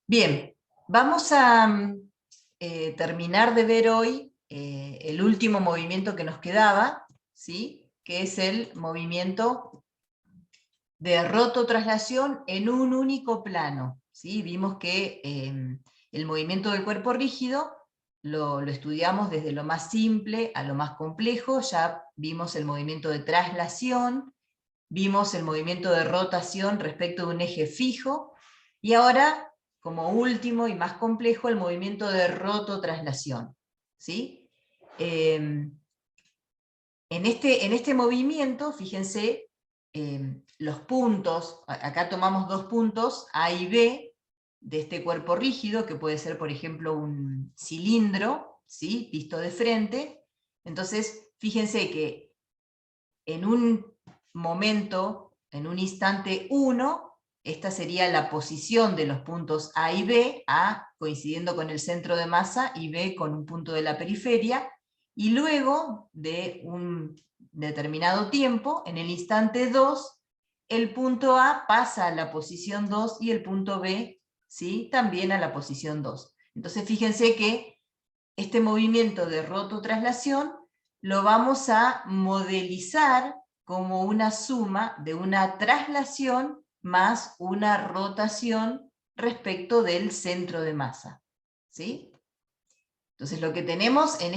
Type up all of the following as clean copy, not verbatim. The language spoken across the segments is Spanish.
Bien, vamos a terminar de ver hoy el último movimiento que nos quedaba, ¿sí? Que es el movimiento de rototraslación en un único plano. ¿Sí? Vimos que el movimiento del cuerpo rígido lo estudiamos desde lo más simple a lo más complejo. Ya vimos el movimiento de traslación, vimos el movimiento de rotación respecto de un eje fijo, y ahora, como último y más complejo, el movimiento de rototraslación. ¿Sí? En este movimiento, fíjense, los puntos, acá tomamos dos puntos, A y B, de este cuerpo rígido, que puede ser, por ejemplo, un cilindro, ¿sí? Visto de frente. Entonces, fíjense que en un momento, en un instante 1, esta sería la posición de los puntos A y B, A coincidiendo con el centro de masa y B con un punto de la periferia, y luego de un determinado tiempo, en el instante 2, el punto A pasa a la posición 2 y el punto B, ¿sí? También a la posición 2. Entonces fíjense que este movimiento de rototraslación lo vamos a modelizar como una suma de una traslación más una rotación respecto del centro de masa. ¿Sí? Entonces lo que tenemos en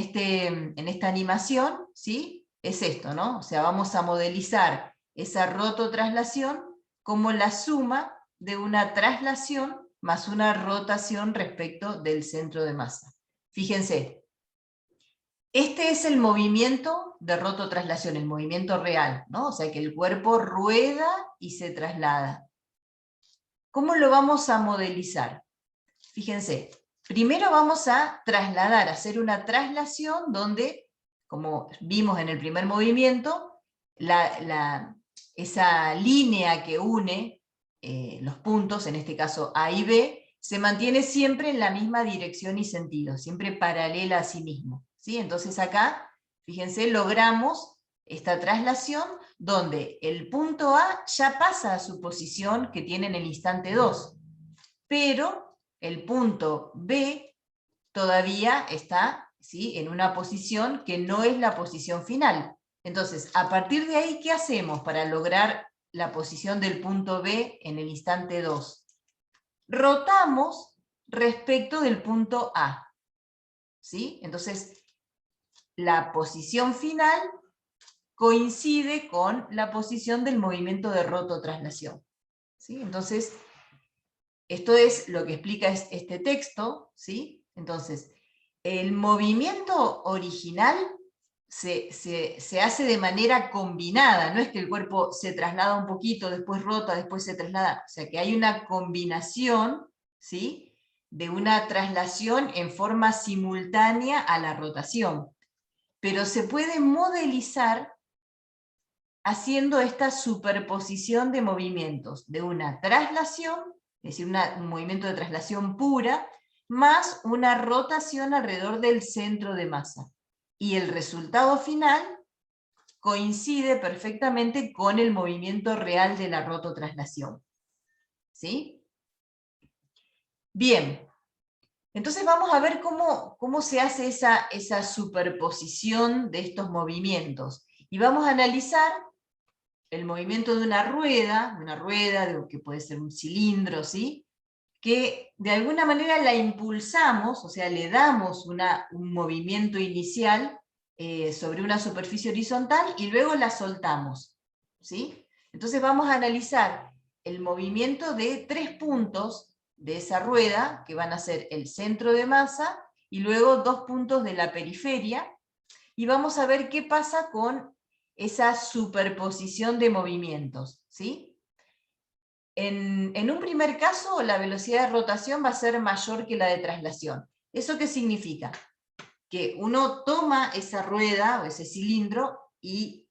esta animación, ¿sí? Es esto, ¿no? O sea, vamos a modelizar esa rototraslación como la suma de una traslación más una rotación respecto del centro de masa. Fíjense, este es el movimiento de rototraslación, el movimiento real, ¿no? O sea que el cuerpo rueda y se traslada. ¿Cómo lo vamos a modelizar? Fíjense, primero vamos a trasladar, a hacer una traslación donde, como vimos en el primer movimiento, esa línea que une los puntos, en este caso A y B, se mantiene siempre en la misma dirección y sentido, siempre paralela a sí mismo. ¿Sí? Entonces acá, fíjense, logramos esta traslación donde el punto A ya pasa a su posición que tiene en el instante 2, pero el punto B todavía está, ¿sí?, en una posición que no es la posición final. Entonces, a partir de ahí, ¿qué hacemos para lograr la posición del punto B en el instante 2? Rotamos respecto del punto A. ¿Sí? Entonces, la posición final coincide con la posición del movimiento de rototraslación. ¿Sí? Entonces, esto es lo que explica este texto, ¿sí? Entonces, el movimiento original se hace de manera combinada, no es que el cuerpo se traslada un poquito, después rota, después se traslada, o sea que hay una combinación, ¿sí?, de una traslación en forma simultánea a la rotación, pero se puede modelizar haciendo esta superposición de movimientos, de una traslación, es decir, un movimiento de traslación pura, más una rotación alrededor del centro de masa. Y el resultado final coincide perfectamente con el movimiento real de la rototraslación. ¿Sí? Bien, entonces vamos a ver cómo se hace esa superposición de estos movimientos. Y vamos a analizar el movimiento de una rueda que puede ser un cilindro, ¿sí?, que de alguna manera la impulsamos, o sea, le damos un movimiento inicial sobre una superficie horizontal y luego la soltamos. ¿Sí? Entonces vamos a analizar el movimiento de 3 puntos de esa rueda, que van a ser el centro de masa, y luego 2 puntos de la periferia, y vamos a ver qué pasa con esa superposición de movimientos. ¿Sí? En un primer caso, la velocidad de rotación va a ser mayor que la de traslación. ¿Eso qué significa? Que uno toma esa rueda o ese cilindro y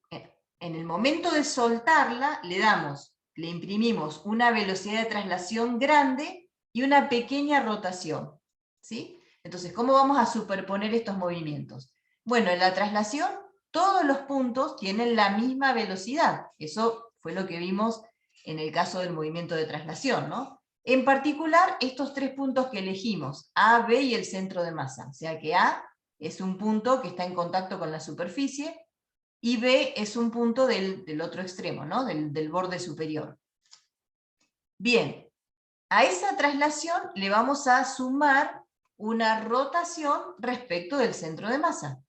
en el momento de soltarla le imprimimos una velocidad de traslación grande y una pequeña rotación. ¿Sí? Entonces, ¿cómo vamos a superponer estos movimientos? Bueno, en la traslación todos los puntos tienen la misma velocidad. Eso fue lo que vimos en el caso del movimiento de traslación, ¿no? En particular, estos tres puntos que elegimos, A, B y el centro de masa. O sea que A es un punto que está en contacto con la superficie, y B es un punto del otro extremo, ¿no? del borde superior. Bien, a esa traslación le vamos a sumar una rotación respecto del centro de masa.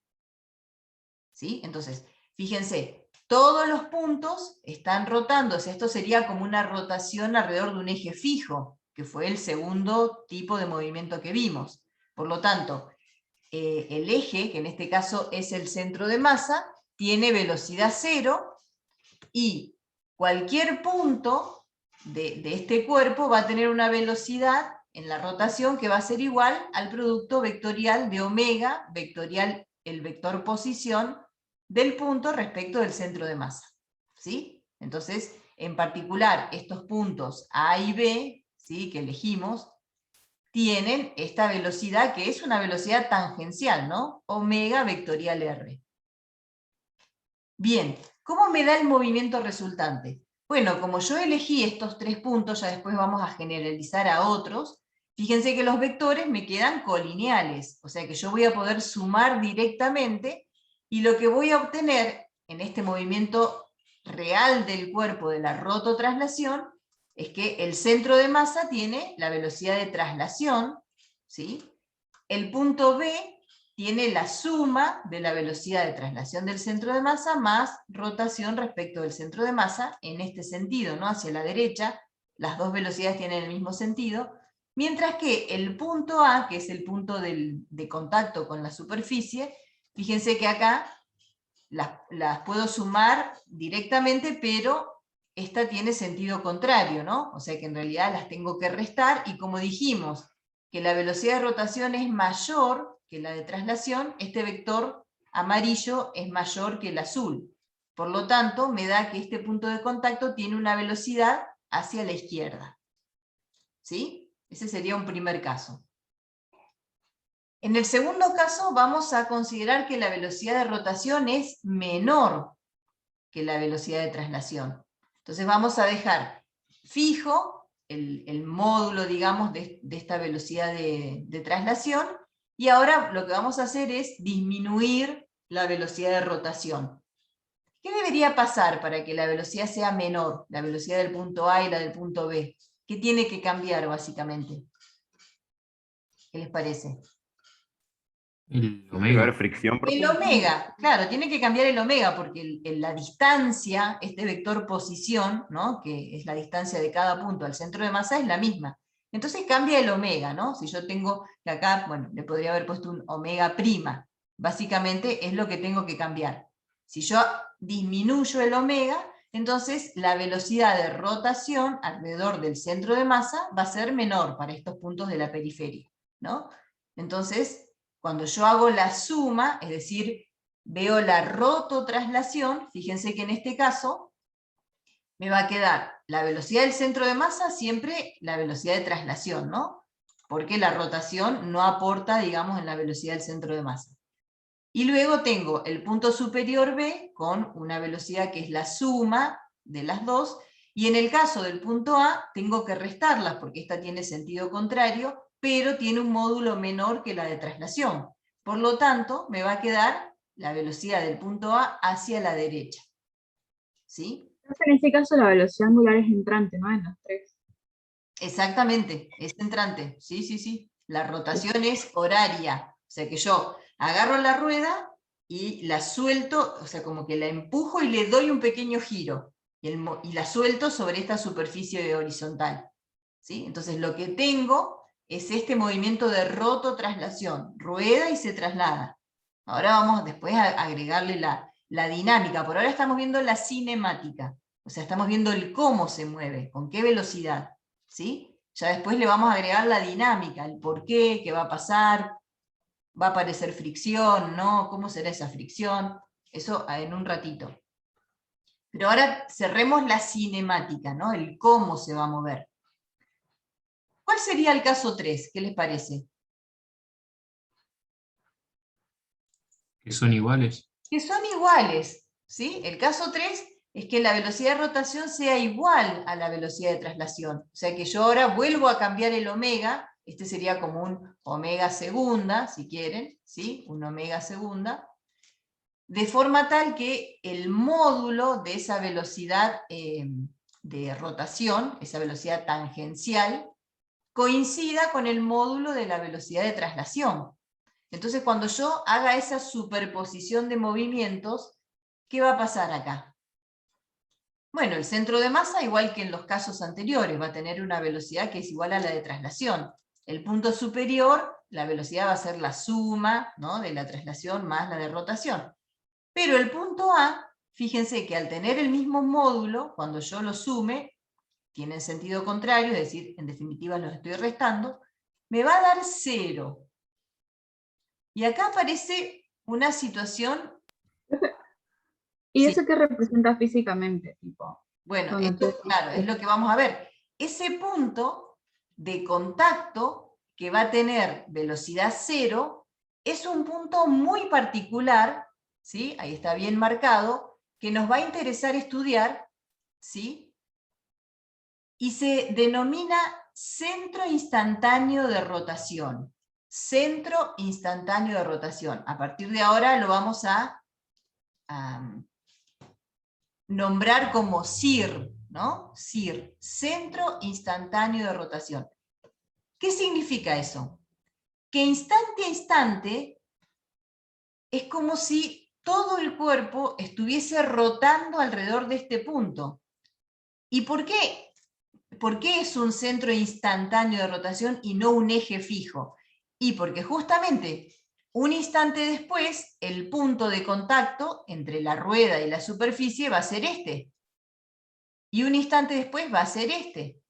¿Sí? Entonces, fíjense, todos los puntos están rotando, o sea, esto sería como una rotación alrededor de un eje fijo, que fue el segundo tipo de movimiento que vimos. Por lo tanto, el eje, que en este caso es el centro de masa, tiene velocidad cero, y cualquier punto de este cuerpo va a tener una velocidad en la rotación que va a ser igual al producto vectorial de omega, vectorial el vector posición, del punto respecto del centro de masa. ¿Sí? Entonces, en particular, estos puntos A y B, ¿sí?, que elegimos, tienen esta velocidad que es una velocidad tangencial, ¿no? Omega vectorial R. Bien, ¿cómo me da el movimiento resultante? Bueno, como yo elegí estos tres puntos, ya después vamos a generalizar a otros, fíjense que los vectores me quedan colineales, o sea que yo voy a poder sumar directamente, y lo que voy a obtener en este movimiento real del cuerpo de la rototraslación es que el centro de masa tiene la velocidad de traslación, ¿sí? El punto B tiene la suma de la velocidad de traslación del centro de masa más rotación respecto del centro de masa, en este sentido, ¿no?, hacia la derecha, las dos velocidades tienen el mismo sentido, mientras que el punto A, que es el punto de contacto con la superficie, fíjense que acá las puedo sumar directamente, pero esta tiene sentido contrario, ¿no? O sea que en realidad las tengo que restar, y como dijimos que la velocidad de rotación es mayor que la de traslación, este vector amarillo es mayor que el azul. Por lo tanto, me da que este punto de contacto tiene una velocidad hacia la izquierda. ¿Sí? Ese sería un primer caso. En el segundo caso vamos a considerar que la velocidad de rotación es menor que la velocidad de traslación. Entonces vamos a dejar fijo el módulo, digamos, de esta velocidad de traslación, y ahora lo que vamos a hacer es disminuir la velocidad de rotación. ¿Qué debería pasar para que la velocidad sea menor, la velocidad del punto A y la del punto B? ¿Qué tiene que cambiar básicamente? ¿Qué les parece? El Tiene que haber omega. fricción El profunda. omega, claro, tiene que cambiar el omega, porque la distancia, este vector posición, ¿no?, que es la distancia de cada punto al centro de masa, es la misma. Entonces cambia el omega, ¿no? Si yo tengo que acá, bueno, le podría haber puesto un omega prima. Básicamente es lo que tengo que cambiar. Si yo disminuyo el omega, entonces la velocidad de rotación alrededor del centro de masa va a ser menor para estos puntos de la periferia, ¿no? Entonces, cuando yo hago la suma, es decir, veo la rototraslación, fíjense que en este caso me va a quedar la velocidad del centro de masa siempre la velocidad de traslación, ¿no? Porque la rotación no aporta, digamos, en la velocidad del centro de masa. Y luego tengo el punto superior B con una velocidad que es la suma de las dos, y en el caso del punto A tengo que restarlas porque esta tiene sentido contrario, pero tiene un módulo menor que la de traslación. Por lo tanto, me va a quedar la velocidad del punto A hacia la derecha. ¿Sí? Entonces, en este caso la velocidad angular es entrante, ¿no? En los tres. Exactamente, es entrante. Sí, sí, sí. La rotación es horaria. O sea que yo agarro la rueda y la suelto, o sea, como que la empujo y le doy un pequeño giro. Y la suelto sobre esta superficie horizontal. ¿Sí? Entonces lo que tengo es este movimiento de rototraslación. Rueda y se traslada. Ahora vamos después a agregarle la dinámica. Por ahora estamos viendo la cinemática. O sea, estamos viendo el cómo se mueve, con qué velocidad. ¿Sí? Ya después le vamos a agregar la dinámica, el por qué va a pasar, va a aparecer fricción, ¿no? ¿Cómo será esa fricción? Eso en un ratito. Pero ahora cerremos la cinemática, ¿no? El cómo se va a mover. ¿Cuál sería el caso 3? ¿Qué les parece? Que son iguales. Que son iguales, ¿sí? El caso 3 es que la velocidad de rotación sea igual a la velocidad de traslación. O sea que yo ahora vuelvo a cambiar el omega, este sería como un omega segunda, si quieren, ¿sí? Un omega segunda, de forma tal que el módulo de esa velocidad de rotación, esa velocidad tangencial, coincida con el módulo de la velocidad de traslación. Entonces, cuando yo haga esa superposición de movimientos, ¿qué va a pasar acá? Bueno, el centro de masa, igual que en los casos anteriores, va a tener una velocidad que es igual a la de traslación. El punto superior, la velocidad va a ser la suma, ¿no?, de la traslación más la de rotación. Pero el punto A, fíjense que al tener el mismo módulo, cuando yo lo sume, tienen sentido contrario, es decir, en definitiva los estoy restando, me va a dar 0. Y acá aparece una situación... ¿Y Sí. eso qué representa físicamente? Tipo, Bueno, cuando esto, tú- claro, es lo que vamos a ver. Ese punto de contacto que va a tener velocidad 0 es un punto muy particular, ¿sí? Ahí está bien marcado, que nos va a interesar estudiar, ¿sí? Y se denomina centro instantáneo de rotación. Centro instantáneo de rotación. A partir de ahora lo vamos a nombrar como CIR, ¿no? CIR, centro instantáneo de rotación. ¿Qué significa eso? Que instante a instante es como si todo el cuerpo estuviese rotando alrededor de este punto. ¿Y por qué? ¿Por qué es un centro instantáneo de rotación y no un eje fijo? Y porque justamente un instante después, el punto de contacto entre la rueda y la superficie va a ser este. Y un instante después va a ser este.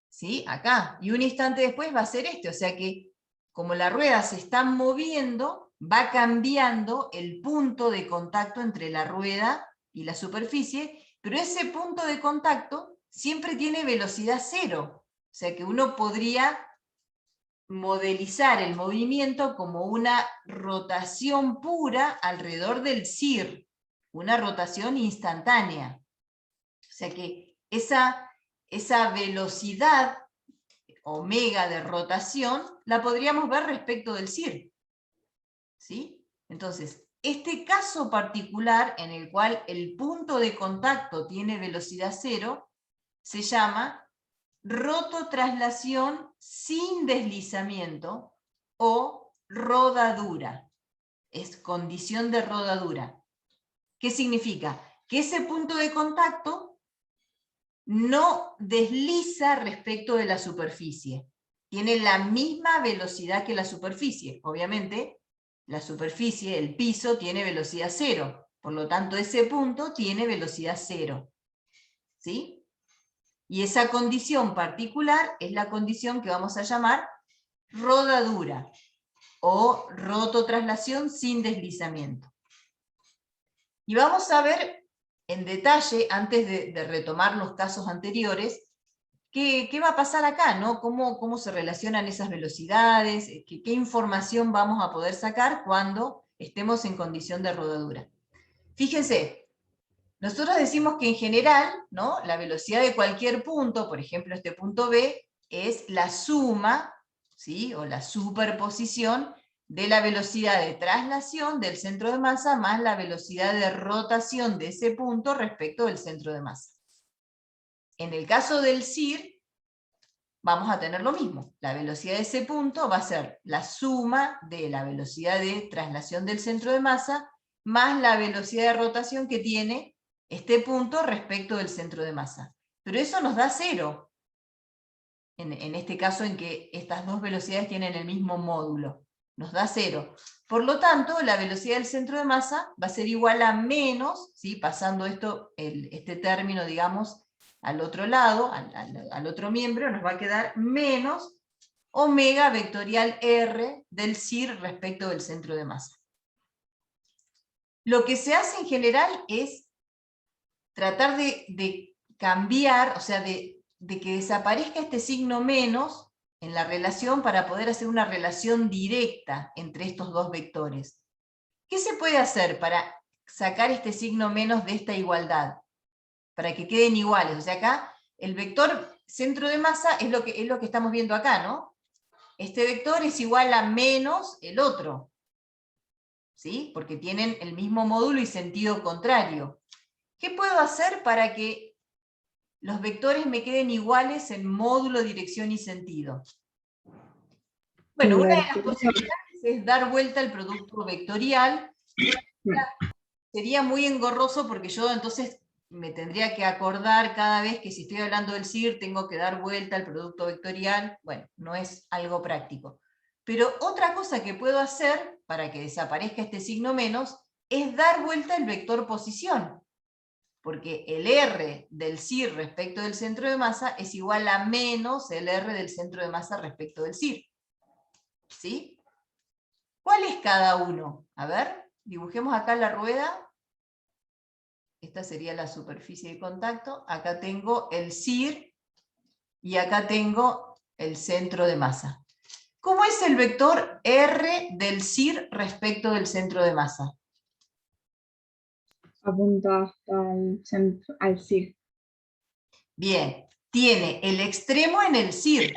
¿Sí? Acá. Y un instante después va a ser este. O sea que, como la rueda se está moviendo, va cambiando el punto de contacto entre la rueda y la superficie, pero ese punto de contacto siempre tiene velocidad 0. O sea que uno podría modelizar el movimiento como una rotación pura alrededor del CIR, una rotación instantánea. O sea que esa velocidad omega de rotación la podríamos ver respecto del CIR. ¿Sí? Entonces, este caso particular en el cual el punto de contacto tiene velocidad 0 se llama rototraslación sin deslizamiento o rodadura. Es condición de rodadura. ¿Qué significa? Que ese punto de contacto no desliza respecto de la superficie. Tiene la misma velocidad que la superficie. Obviamente, la superficie, el piso, tiene velocidad 0. Por lo tanto, ese punto tiene velocidad 0. ¿Sí? Y esa condición particular es la condición que vamos a llamar rodadura o rototraslación sin deslizamiento. Y vamos a ver en detalle, antes de retomar los casos anteriores, qué va a pasar acá, ¿no? ¿Cómo se relacionan esas velocidades? ¿Qué información vamos a poder sacar cuando estemos en condición de rodadura? Fíjense, nosotros decimos que en general, ¿no?, la velocidad de cualquier punto, por ejemplo este punto B, es la suma, ¿sí?, o la superposición de la velocidad de traslación del centro de masa más la velocidad de rotación de ese punto respecto del centro de masa. En el caso del CIR, vamos a tener lo mismo. La velocidad de ese punto va a ser la suma de la velocidad de traslación del centro de masa más la velocidad de rotación que tiene este punto respecto del centro de masa. Pero eso nos da 0. En este caso en que estas dos velocidades tienen el mismo módulo. Nos da 0. Por lo tanto, la velocidad del centro de masa va a ser igual a menos, ¿sí?, pasando este término, digamos, al otro lado, al otro miembro, nos va a quedar menos omega vectorial R del CIR respecto del centro de masa. Lo que se hace en general es tratar de cambiar, o sea, de que desaparezca este signo menos en la relación para poder hacer una relación directa entre estos dos vectores. ¿Qué se puede hacer para sacar este signo menos de esta igualdad, para que queden iguales. O sea, acá el vector centro de masa es lo que estamos viendo acá, ¿no? Este vector es igual a menos el otro, ¿sí? Porque tienen el mismo módulo y sentido contrario. ¿Qué puedo hacer para que los vectores me queden iguales en módulo, dirección y sentido? Bueno, una de las posibilidades es dar vuelta al producto vectorial. Sería muy engorroso porque yo entonces me tendría que acordar cada vez que si estoy hablando del CIR tengo que dar vuelta al producto vectorial. Bueno, no es algo práctico. Pero otra cosa que puedo hacer para que desaparezca este signo menos es dar vuelta el vector posición. Porque el R del CIR respecto del centro de masa es igual a menos el R del centro de masa respecto del CIR. ¿Sí? ¿Cuál es cada uno? A ver, dibujemos acá la rueda. Esta sería la superficie de contacto. Acá tengo el CIR y acá tengo el centro de masa. ¿Cómo es el vector R del CIR respecto del centro de masa? Apunta hasta el centro, al CIR. Bien, tiene el extremo en el CIR,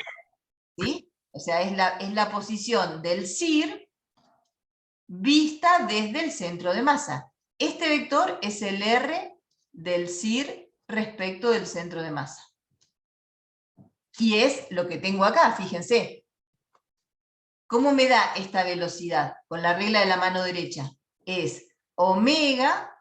¿sí? O sea, es la posición del CIR vista desde el centro de masa. Este vector es el R del CIR respecto del centro de masa. Y es lo que tengo acá, fíjense. ¿Cómo me da esta velocidad? Con la regla de la mano derecha. Es omega,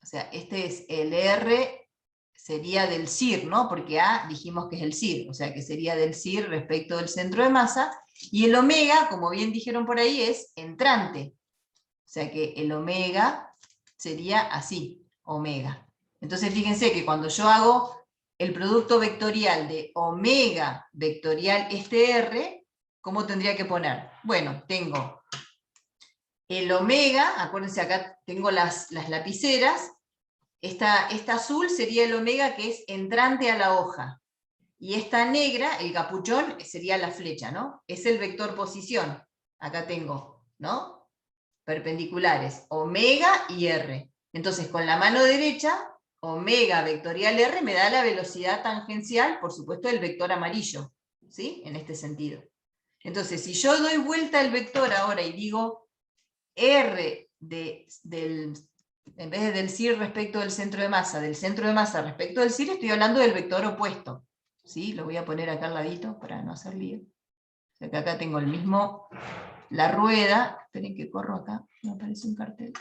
o sea, este es el R, sería del CIR, ¿no? Porque A dijimos que es el CIR, o sea que sería del CIR respecto del centro de masa, y el omega, como bien dijeron por ahí, es entrante. O sea que el omega sería así, omega. Entonces fíjense que cuando yo hago el producto vectorial de omega vectorial este R, ¿cómo tendría que poner? Bueno, tengo el omega, acuérdense acá tengo las lapiceras, esta azul sería el omega que es entrante a la hoja, y esta negra, el capuchón, sería la flecha, ¿no? Es el vector posición, acá tengo, ¿no? Perpendiculares, omega y R. Entonces con la mano derecha, omega vectorial R me da la velocidad tangencial, por supuesto, del vector amarillo, ¿sí? En este sentido. Entonces, si yo doy vuelta al vector ahora y digo R en vez de del CIR respecto del centro de masa respecto del CIR, estoy hablando del vector opuesto. ¿Sí? Lo voy a poner acá al ladito para no hacer lío. O sea que acá tengo el mismo, la rueda. Esperen que corro acá, me aparece un cartel.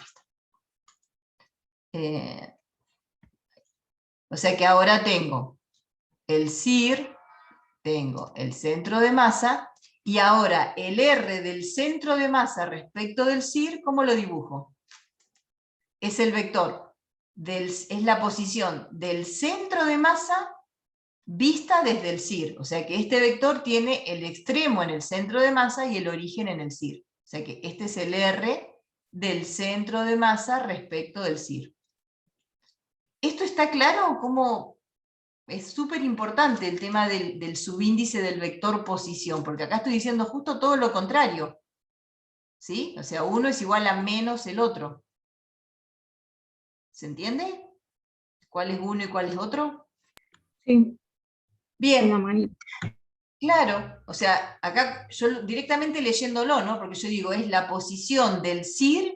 O sea que ahora tengo el CIR, tengo el centro de masa, y ahora el R del centro de masa respecto del CIR, ¿cómo lo dibujo? Es el vector, es la posición del centro de masa vista desde el CIR. O sea que este vector tiene el extremo en el centro de masa y el origen en el CIR. O sea que este es el R del centro de masa respecto del CIR. ¿Esto está claro? ¿Cómo? Es súper importante el tema del subíndice del vector posición, porque acá estoy diciendo justo todo lo contrario. ¿Sí? O sea, uno es igual a menos el otro. ¿Se entiende? ¿Cuál es uno y cuál es otro? Sí, con la Bien, manita. claro. O sea, acá yo directamente leyéndolo, ¿no? Porque yo digo, es la posición del CIR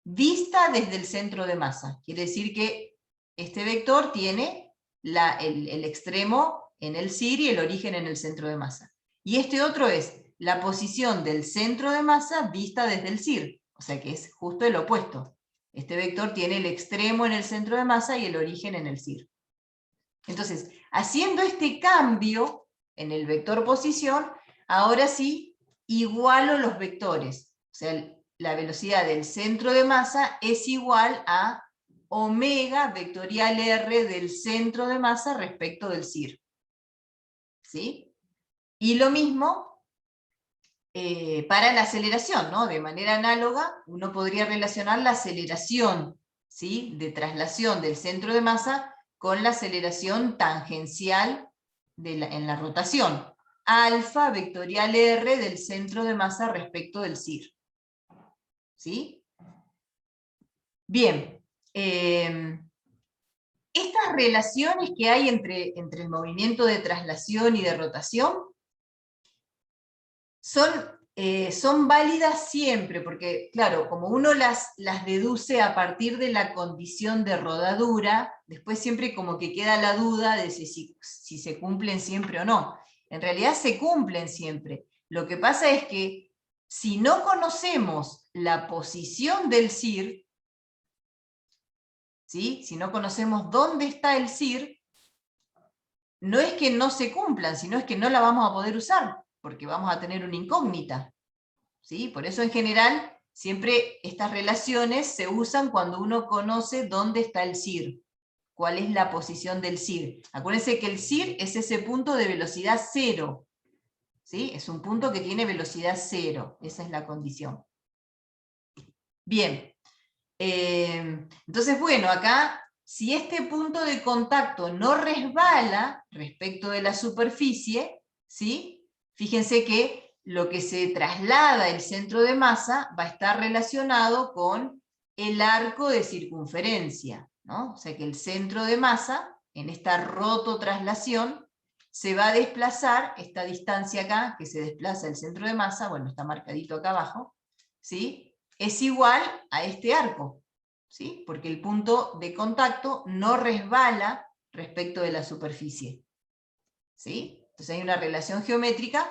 vista desde el centro de masa. Quiere decir que este vector tiene el extremo en el CIR y el origen en el centro de masa. Y este otro es la posición del centro de masa vista desde el CIR. O sea que es justo el opuesto. Este vector tiene el extremo en el centro de masa y el origen en el CIR. Entonces, haciendo este cambio en el vector posición, ahora sí igualo los vectores. O sea, la velocidad del centro de masa es igual a omega vectorial R del centro de masa respecto del CIR. ¿Sí? Y lo mismo para la aceleración, ¿no? De manera análoga, uno podría relacionar la aceleración, ¿sí? De traslación del centro de masa con la aceleración tangencial en la rotación. Alfa vectorial R del centro de masa respecto del CIR. ¿Sí? Bien, estas relaciones que hay entre el movimiento de traslación y de rotación son válidas siempre, porque claro, como uno las deduce a partir de la condición de rodadura, después siempre como que queda la duda de si se cumplen siempre o no. En realidad se cumplen siempre. Lo que pasa es que si no conocemos la posición del CIR, ¿sí? Si no conocemos dónde está el CIR, no es que no se cumplan, sino es que no la vamos a poder usar, porque vamos a tener una incógnita. ¿Sí? Por eso en general, siempre estas relaciones se usan cuando uno conoce dónde está el CIR, cuál es la posición del CIR. Acuérdense que el CIR es ese punto de velocidad cero, ¿sí? Es un punto que tiene velocidad cero, esa es la condición. Bien, entonces bueno, acá, si este punto de contacto no resbala respecto de la superficie, ¿sí? Fíjense que lo que se traslada el centro de masa va a estar relacionado con el arco de circunferencia, ¿no? O sea que el centro de masa, en esta rototraslación, se va a desplazar, esta distancia acá, que se desplaza el centro de masa, bueno, está marcadito acá abajo, ¿sí? Es igual a este arco, ¿sí? Porque el punto de contacto no resbala respecto de la superficie, ¿sí? Entonces hay una relación geométrica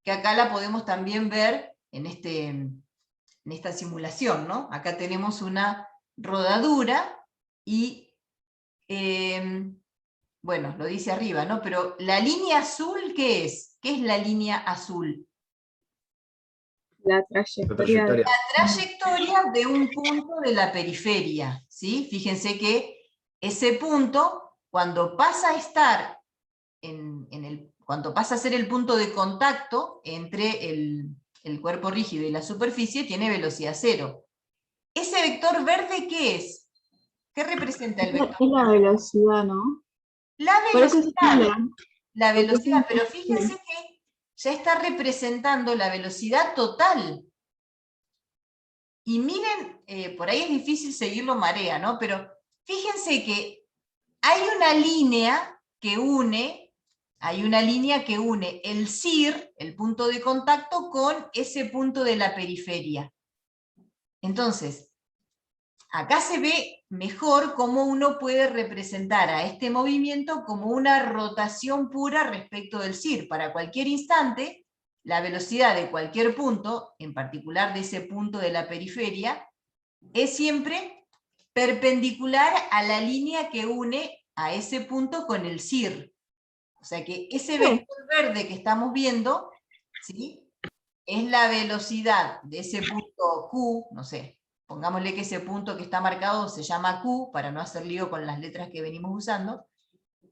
que acá la podemos también ver en esta simulación, ¿no? Acá tenemos una rodadura y, bueno, lo dice arriba, ¿no? Pero la línea azul, ¿qué es? ¿Qué es la línea azul? La La trayectoria. trayectoria. Trayectoria de un punto de la periferia, ¿sí? Fíjense que ese punto, cuando pasa a estar cuando pasa a ser el punto de contacto entre el cuerpo rígido y la superficie, tiene velocidad cero. ¿Ese vector verde qué es? ¿Qué representa el vector? Es la velocidad, ¿no? La Por eso se velocidad, simula. la Porque es velocidad, pero invisible. fíjense que ya está representando la velocidad total. Y miren, por ahí es difícil seguirlo marea, ¿no? Pero fíjense que hay una línea que une el CIR, el punto de contacto, con ese punto de la periferia. Entonces, acá se ve mejor cómo uno puede representar a este movimiento como una rotación pura respecto del CIR. Para cualquier instante, la velocidad de cualquier punto, en particular de ese punto de la periferia, es siempre perpendicular a la línea que une a ese punto con el CIR. O sea que ese vector verde que estamos viendo, ¿sí? Es la velocidad de ese punto Q, no sé, pongámosle que ese punto que está marcado se llama Q, para no hacer lío con las letras que venimos usando.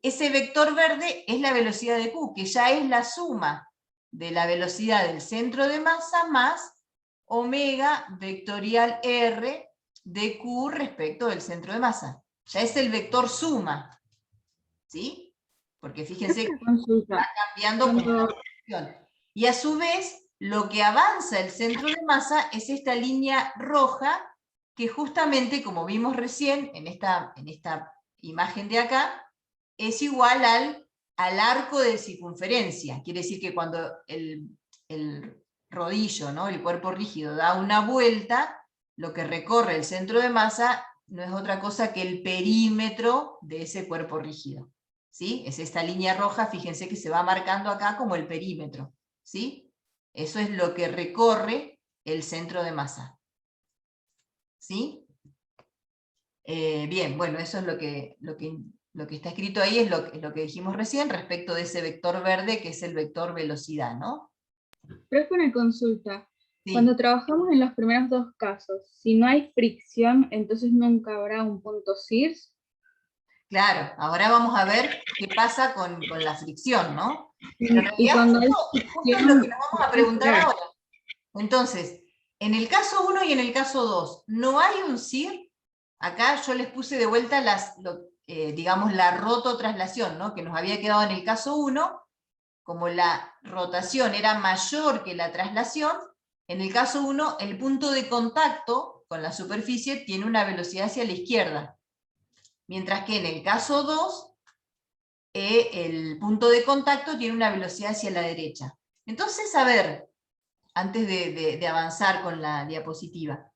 Ese vector verde es la velocidad de Q, que ya es la suma de la velocidad del centro de masa más omega vectorial R de Q respecto del centro de masa. Ya es el vector suma, ¿sí? Porque fíjense que Una consulta. cambiando como Cuando, la posición. Y a su vez, lo que avanza el centro de masa es esta línea roja, que justamente, como vimos recién en esta imagen de acá, es igual al arco de circunferencia. Quiere decir que cuando el rodillo, ¿no? El cuerpo rígido, da una vuelta, lo que recorre el centro de masa no es otra cosa que el perímetro de ese cuerpo rígido. ¿Sí? Es esta línea roja, fíjense que se va marcando acá como el perímetro. ¿Sí? Eso es lo que recorre el centro de masa. ¿Sí? Bien, bueno, eso es lo que está escrito ahí, es lo que dijimos recién respecto de ese vector verde, que es el vector velocidad, ¿no? pero es una consulta. Sí. Cuando trabajamos en los primeros dos casos, si no hay fricción, entonces nunca habrá un punto CIR. Claro, ahora vamos a ver qué pasa con la fricción, ¿no? Pero en Y realidad cuando hay justo es lo que fricción, nos vamos a preguntar ahora. Entonces, en el caso 1 y en el caso 2, ¿no hay un CIR? Acá yo les puse de vuelta digamos, la rototraslación, ¿no? Que nos había quedado en el caso 1, como la rotación era mayor que la traslación, en el caso 1 el punto de contacto con la superficie tiene una velocidad hacia la izquierda. Mientras que en el caso 2, el punto de contacto tiene una velocidad hacia la derecha. Entonces, a ver, antes de avanzar con la diapositiva,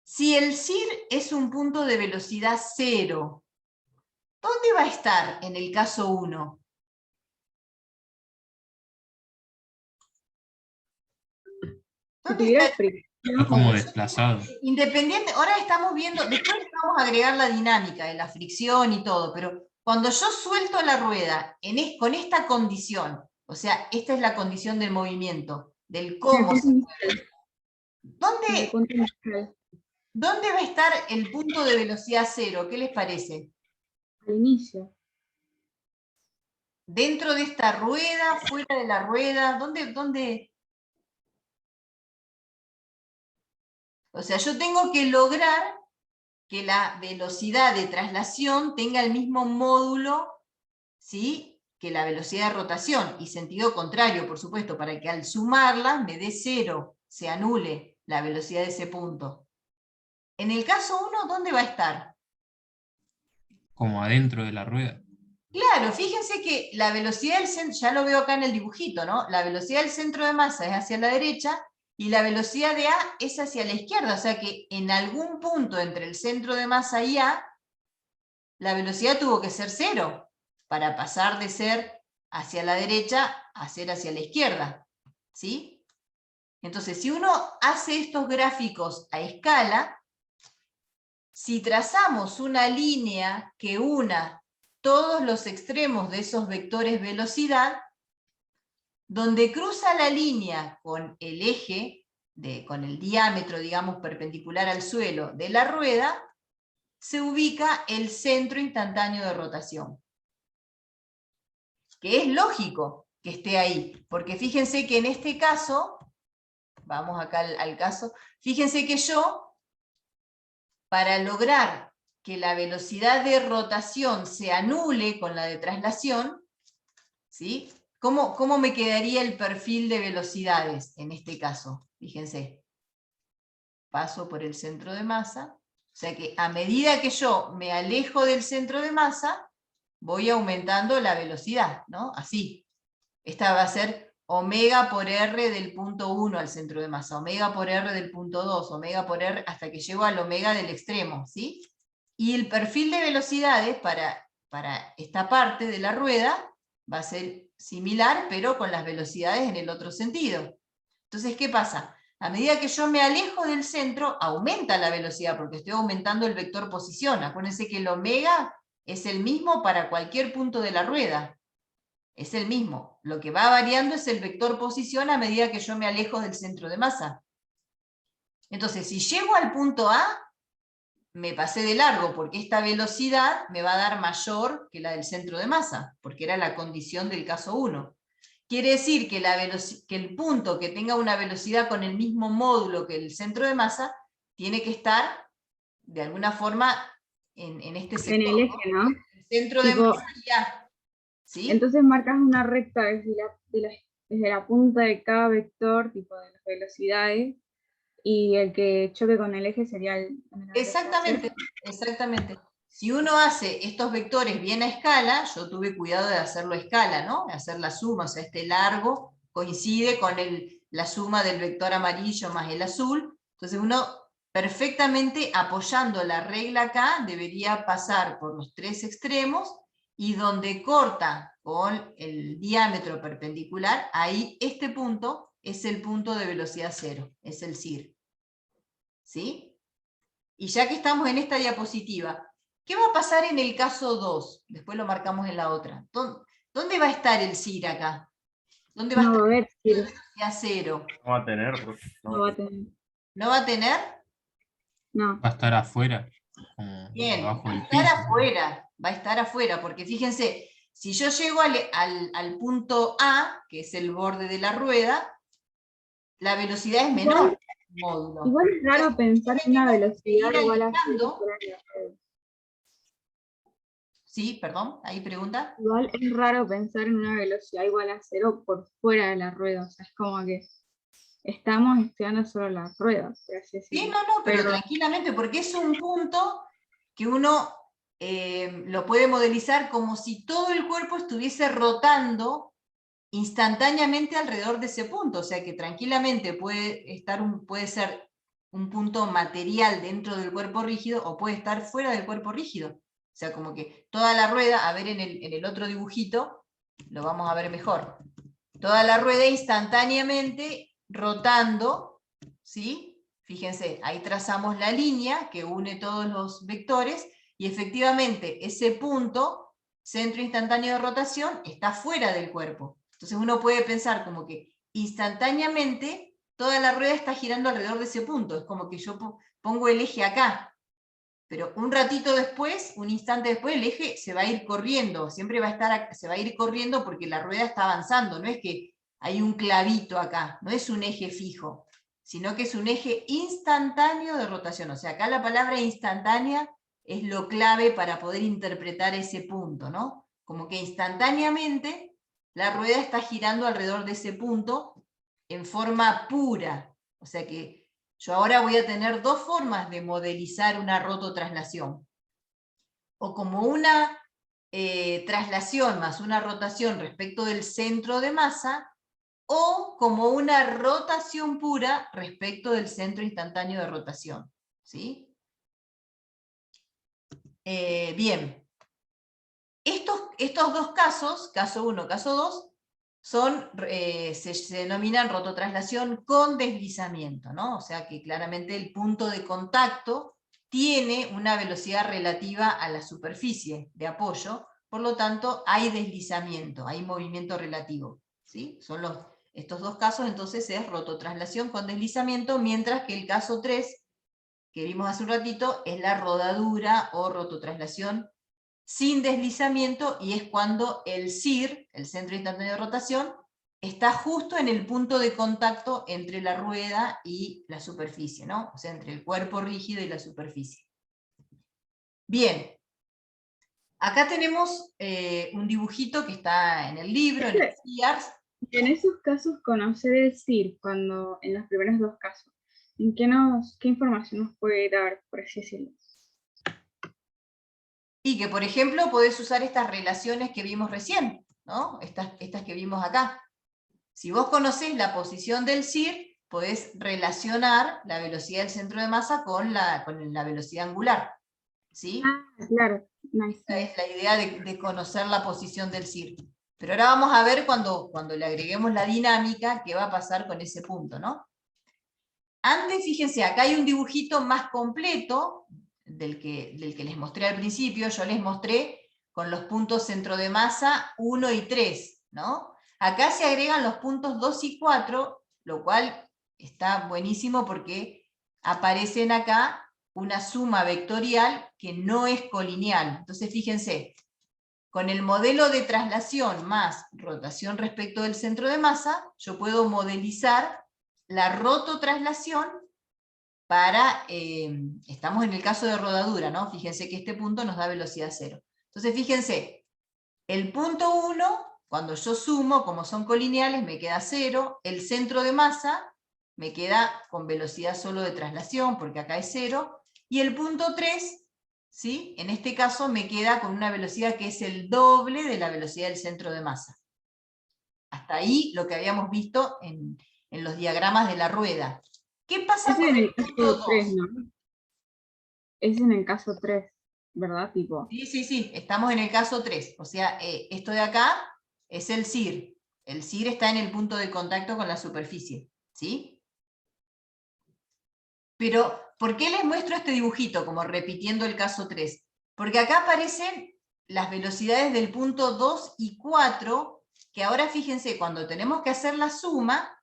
si el CIR es un punto de velocidad 0, ¿dónde va a estar en el caso 1? Si ¿Dónde tuviera está? fricción, Es como desplazado. Independiente, ahora estamos viendo, después vamos a agregar la dinámica de la fricción y todo, pero cuando yo suelto la rueda con esta condición, o sea, esta es la condición del movimiento, del en el cómo, punto inicial, en el ¿dónde, punto inicial, ¿dónde va a estar el punto de velocidad 0? ¿Qué les parece? al inicio. ¿Dentro de esta rueda? ¿Fuera de la rueda? ¿Dónde? O sea, yo tengo que lograr que la velocidad de traslación tenga el mismo módulo, ¿sí?, que la velocidad de rotación, y sentido contrario, por supuesto, para que al sumarla me dé 0, se anule la velocidad de ese punto. En el caso 1, ¿dónde va a estar? Como adentro de la rueda. Claro, fíjense que la velocidad del centro, ya lo veo acá en el dibujito, ¿no? La velocidad del centro de masa es hacia la derecha, y la velocidad de A es hacia la izquierda, o sea que en algún punto entre el centro de masa y A, la velocidad tuvo que ser 0, para pasar de ser hacia la derecha a ser hacia la izquierda, ¿sí? Entonces, si uno hace estos gráficos a escala, si trazamos una línea que una todos los extremos de esos vectores velocidad, donde cruza la línea con el eje, con el diámetro, digamos, perpendicular al suelo de la rueda, se ubica el centro instantáneo de rotación. Que es lógico que esté ahí, porque fíjense que en este caso, vamos acá al caso, fíjense que yo, para lograr que la velocidad de rotación se anule con la de traslación, ¿sí? ¿Cómo me quedaría el perfil de velocidades en este caso? Fíjense, paso por el centro de masa, o sea que a medida que yo me alejo del centro de masa, voy aumentando la velocidad, ¿no? Así. Esta va a ser omega por r del punto 1 al centro de masa, omega por r del punto 2, omega por r, hasta que llego al omega del extremo, ¿sí? Y el perfil de velocidades para esta parte de la rueda va a ser similar, pero con las velocidades en el otro sentido. Entonces, ¿qué pasa? A medida que yo me alejo del centro, aumenta la velocidad, porque estoy aumentando el vector posición. Acuérdense que el omega es el mismo para cualquier punto de la rueda. Es el mismo. Lo que va variando es el vector posición a medida que yo me alejo del centro de masa. Entonces, si llego al punto A, me pasé de largo, porque esta velocidad me va a dar mayor que la del centro de masa, porque era la condición del caso 1. Quiere decir que, que el punto que tenga una velocidad con el mismo módulo que el centro de masa, tiene que estar, de alguna forma, en este sector. En el eje, ¿no? El centro de Tipo, masa ya. ¿Sí? entonces marcas una recta desde la punta de cada vector, tipo de las velocidades, y el que choque con el eje sería el de la velocidad Exactamente, cero. exactamente. Si uno hace estos vectores bien a escala, yo tuve cuidado de hacerlo a escala, ¿no? De hacer la suma, o sea, este largo coincide con la suma del vector amarillo más el azul. Entonces uno perfectamente apoyando la regla acá debería pasar por los tres extremos, y donde corta con el diámetro perpendicular, ahí este punto es el punto de velocidad cero, es el CIR. ¿Sí? Y ya que estamos en esta diapositiva, ¿qué va a pasar en el caso 2? Después lo marcamos en la otra. ¿Dónde va a estar el CIR acá? ¿Dónde va a No estar va a haber el CIR, velocidad cero? No va a tener, porque no va a tener. ¿No va a tener? No. Va a estar afuera, como Bien, abajo va a del estar piso. afuera, va a estar afuera, porque fíjense, si yo llego al punto A, que es el borde de la rueda, la velocidad es menor, módulo. Igual es raro pensar en una velocidad Ir igual a 0 alejando. fuera de la rueda. Sí, perdón, ahí pregunta. Igual es raro pensar en una velocidad igual a 0 por fuera de la rueda, o sea, es como que estamos estudiando solo las ruedas, por así Sí, decirlo. no, pero Pero tranquilamente, porque es un punto que uno lo puede modelizar como si todo el cuerpo estuviese rotando instantáneamente alrededor de ese punto, o sea que tranquilamente puede ser un punto material dentro del cuerpo rígido o puede estar fuera del cuerpo rígido. O sea, como que toda la rueda, a ver en el otro dibujito, lo vamos a ver mejor. Toda la rueda instantáneamente rotando, ¿sí? Fíjense, ahí trazamos la línea que une todos los vectores, y efectivamente ese punto, centro instantáneo de rotación, está fuera del cuerpo. Entonces uno puede pensar como que instantáneamente toda la rueda está girando alrededor de ese punto. Es como que yo pongo el eje acá, pero un ratito después, un instante después, el eje se va a ir corriendo, siempre va a estar, se va a ir corriendo porque la rueda está avanzando, no es que hay un clavito acá, no es un eje fijo, sino que es un eje instantáneo de rotación. O sea, acá la palabra instantánea es lo clave para poder interpretar ese punto, ¿no? Como que instantáneamente la rueda está girando alrededor de ese punto en forma pura. O sea que yo ahora voy a tener dos formas de modelizar una rototraslación. O como una traslación más una rotación respecto del centro de masa, o como una rotación pura respecto del centro instantáneo de rotación. ¿Sí? Bien. Estos dos casos, caso 1, caso 2, se denominan rototraslación con deslizamiento, ¿no? O sea que claramente el punto de contacto tiene una velocidad relativa a la superficie de apoyo, por lo tanto hay deslizamiento, hay movimiento relativo, ¿sí? Estos dos casos entonces es rototraslación con deslizamiento, mientras que el caso 3, que vimos hace un ratito, es la rodadura o rototraslación sin deslizamiento, y es cuando el CIR, el centro instantáneo de rotación, está justo en el punto de contacto entre la rueda y la superficie, ¿no? O sea, entre el cuerpo rígido y la superficie. Bien, acá tenemos un dibujito que está en el libro, en el CIARS. en esos casos, conocer el CIR, cuando en los primeros dos casos, ¿qué información nos puede dar, por así decirlo? Y que, por ejemplo, podés usar estas relaciones que vimos recién, ¿no? Estas que vimos acá. Si vos conocés la posición del CIR, podés relacionar la velocidad del centro de masa con la velocidad angular. ¿Sí? Ah, claro, nice. Esa es la idea de conocer la posición del CIR. Pero ahora vamos a ver cuando le agreguemos la dinámica qué va a pasar con ese punto, ¿no? Antes, fíjense, acá hay un dibujito más completo del que les mostré al principio. Yo les mostré con los puntos centro de masa 1 y 3, ¿no? Acá se agregan los puntos 2 y 4, lo cual está buenísimo porque aparecen acá una suma vectorial que no es colineal. Entonces, fíjense, con el modelo de traslación más rotación respecto del centro de masa, yo puedo modelizar la rototraslación para, estamos en el caso de rodadura, ¿no? Fíjense que este punto nos da velocidad cero. Entonces, fíjense, el punto 1, cuando yo sumo, como son colineales, me queda 0, el centro de masa me queda con velocidad solo de traslación, porque acá es 0, y el punto 3, ¿sí? En este caso me queda con una velocidad que es el doble de la velocidad del centro de masa. Hasta ahí lo que habíamos visto en los diagramas de la rueda. ¿Qué pasa Ese con en el el punto caso 3, 2? ¿no? Es en el caso 3, ¿verdad? Tipo, Sí, estamos en el caso 3. O sea, esto de acá es el CIR. El CIR está en el punto de contacto con la superficie, ¿sí? Pero, ¿por qué les muestro este dibujito, como repitiendo el caso 3? Porque acá aparecen las velocidades del punto 2 y 4, que ahora fíjense, cuando tenemos que hacer la suma,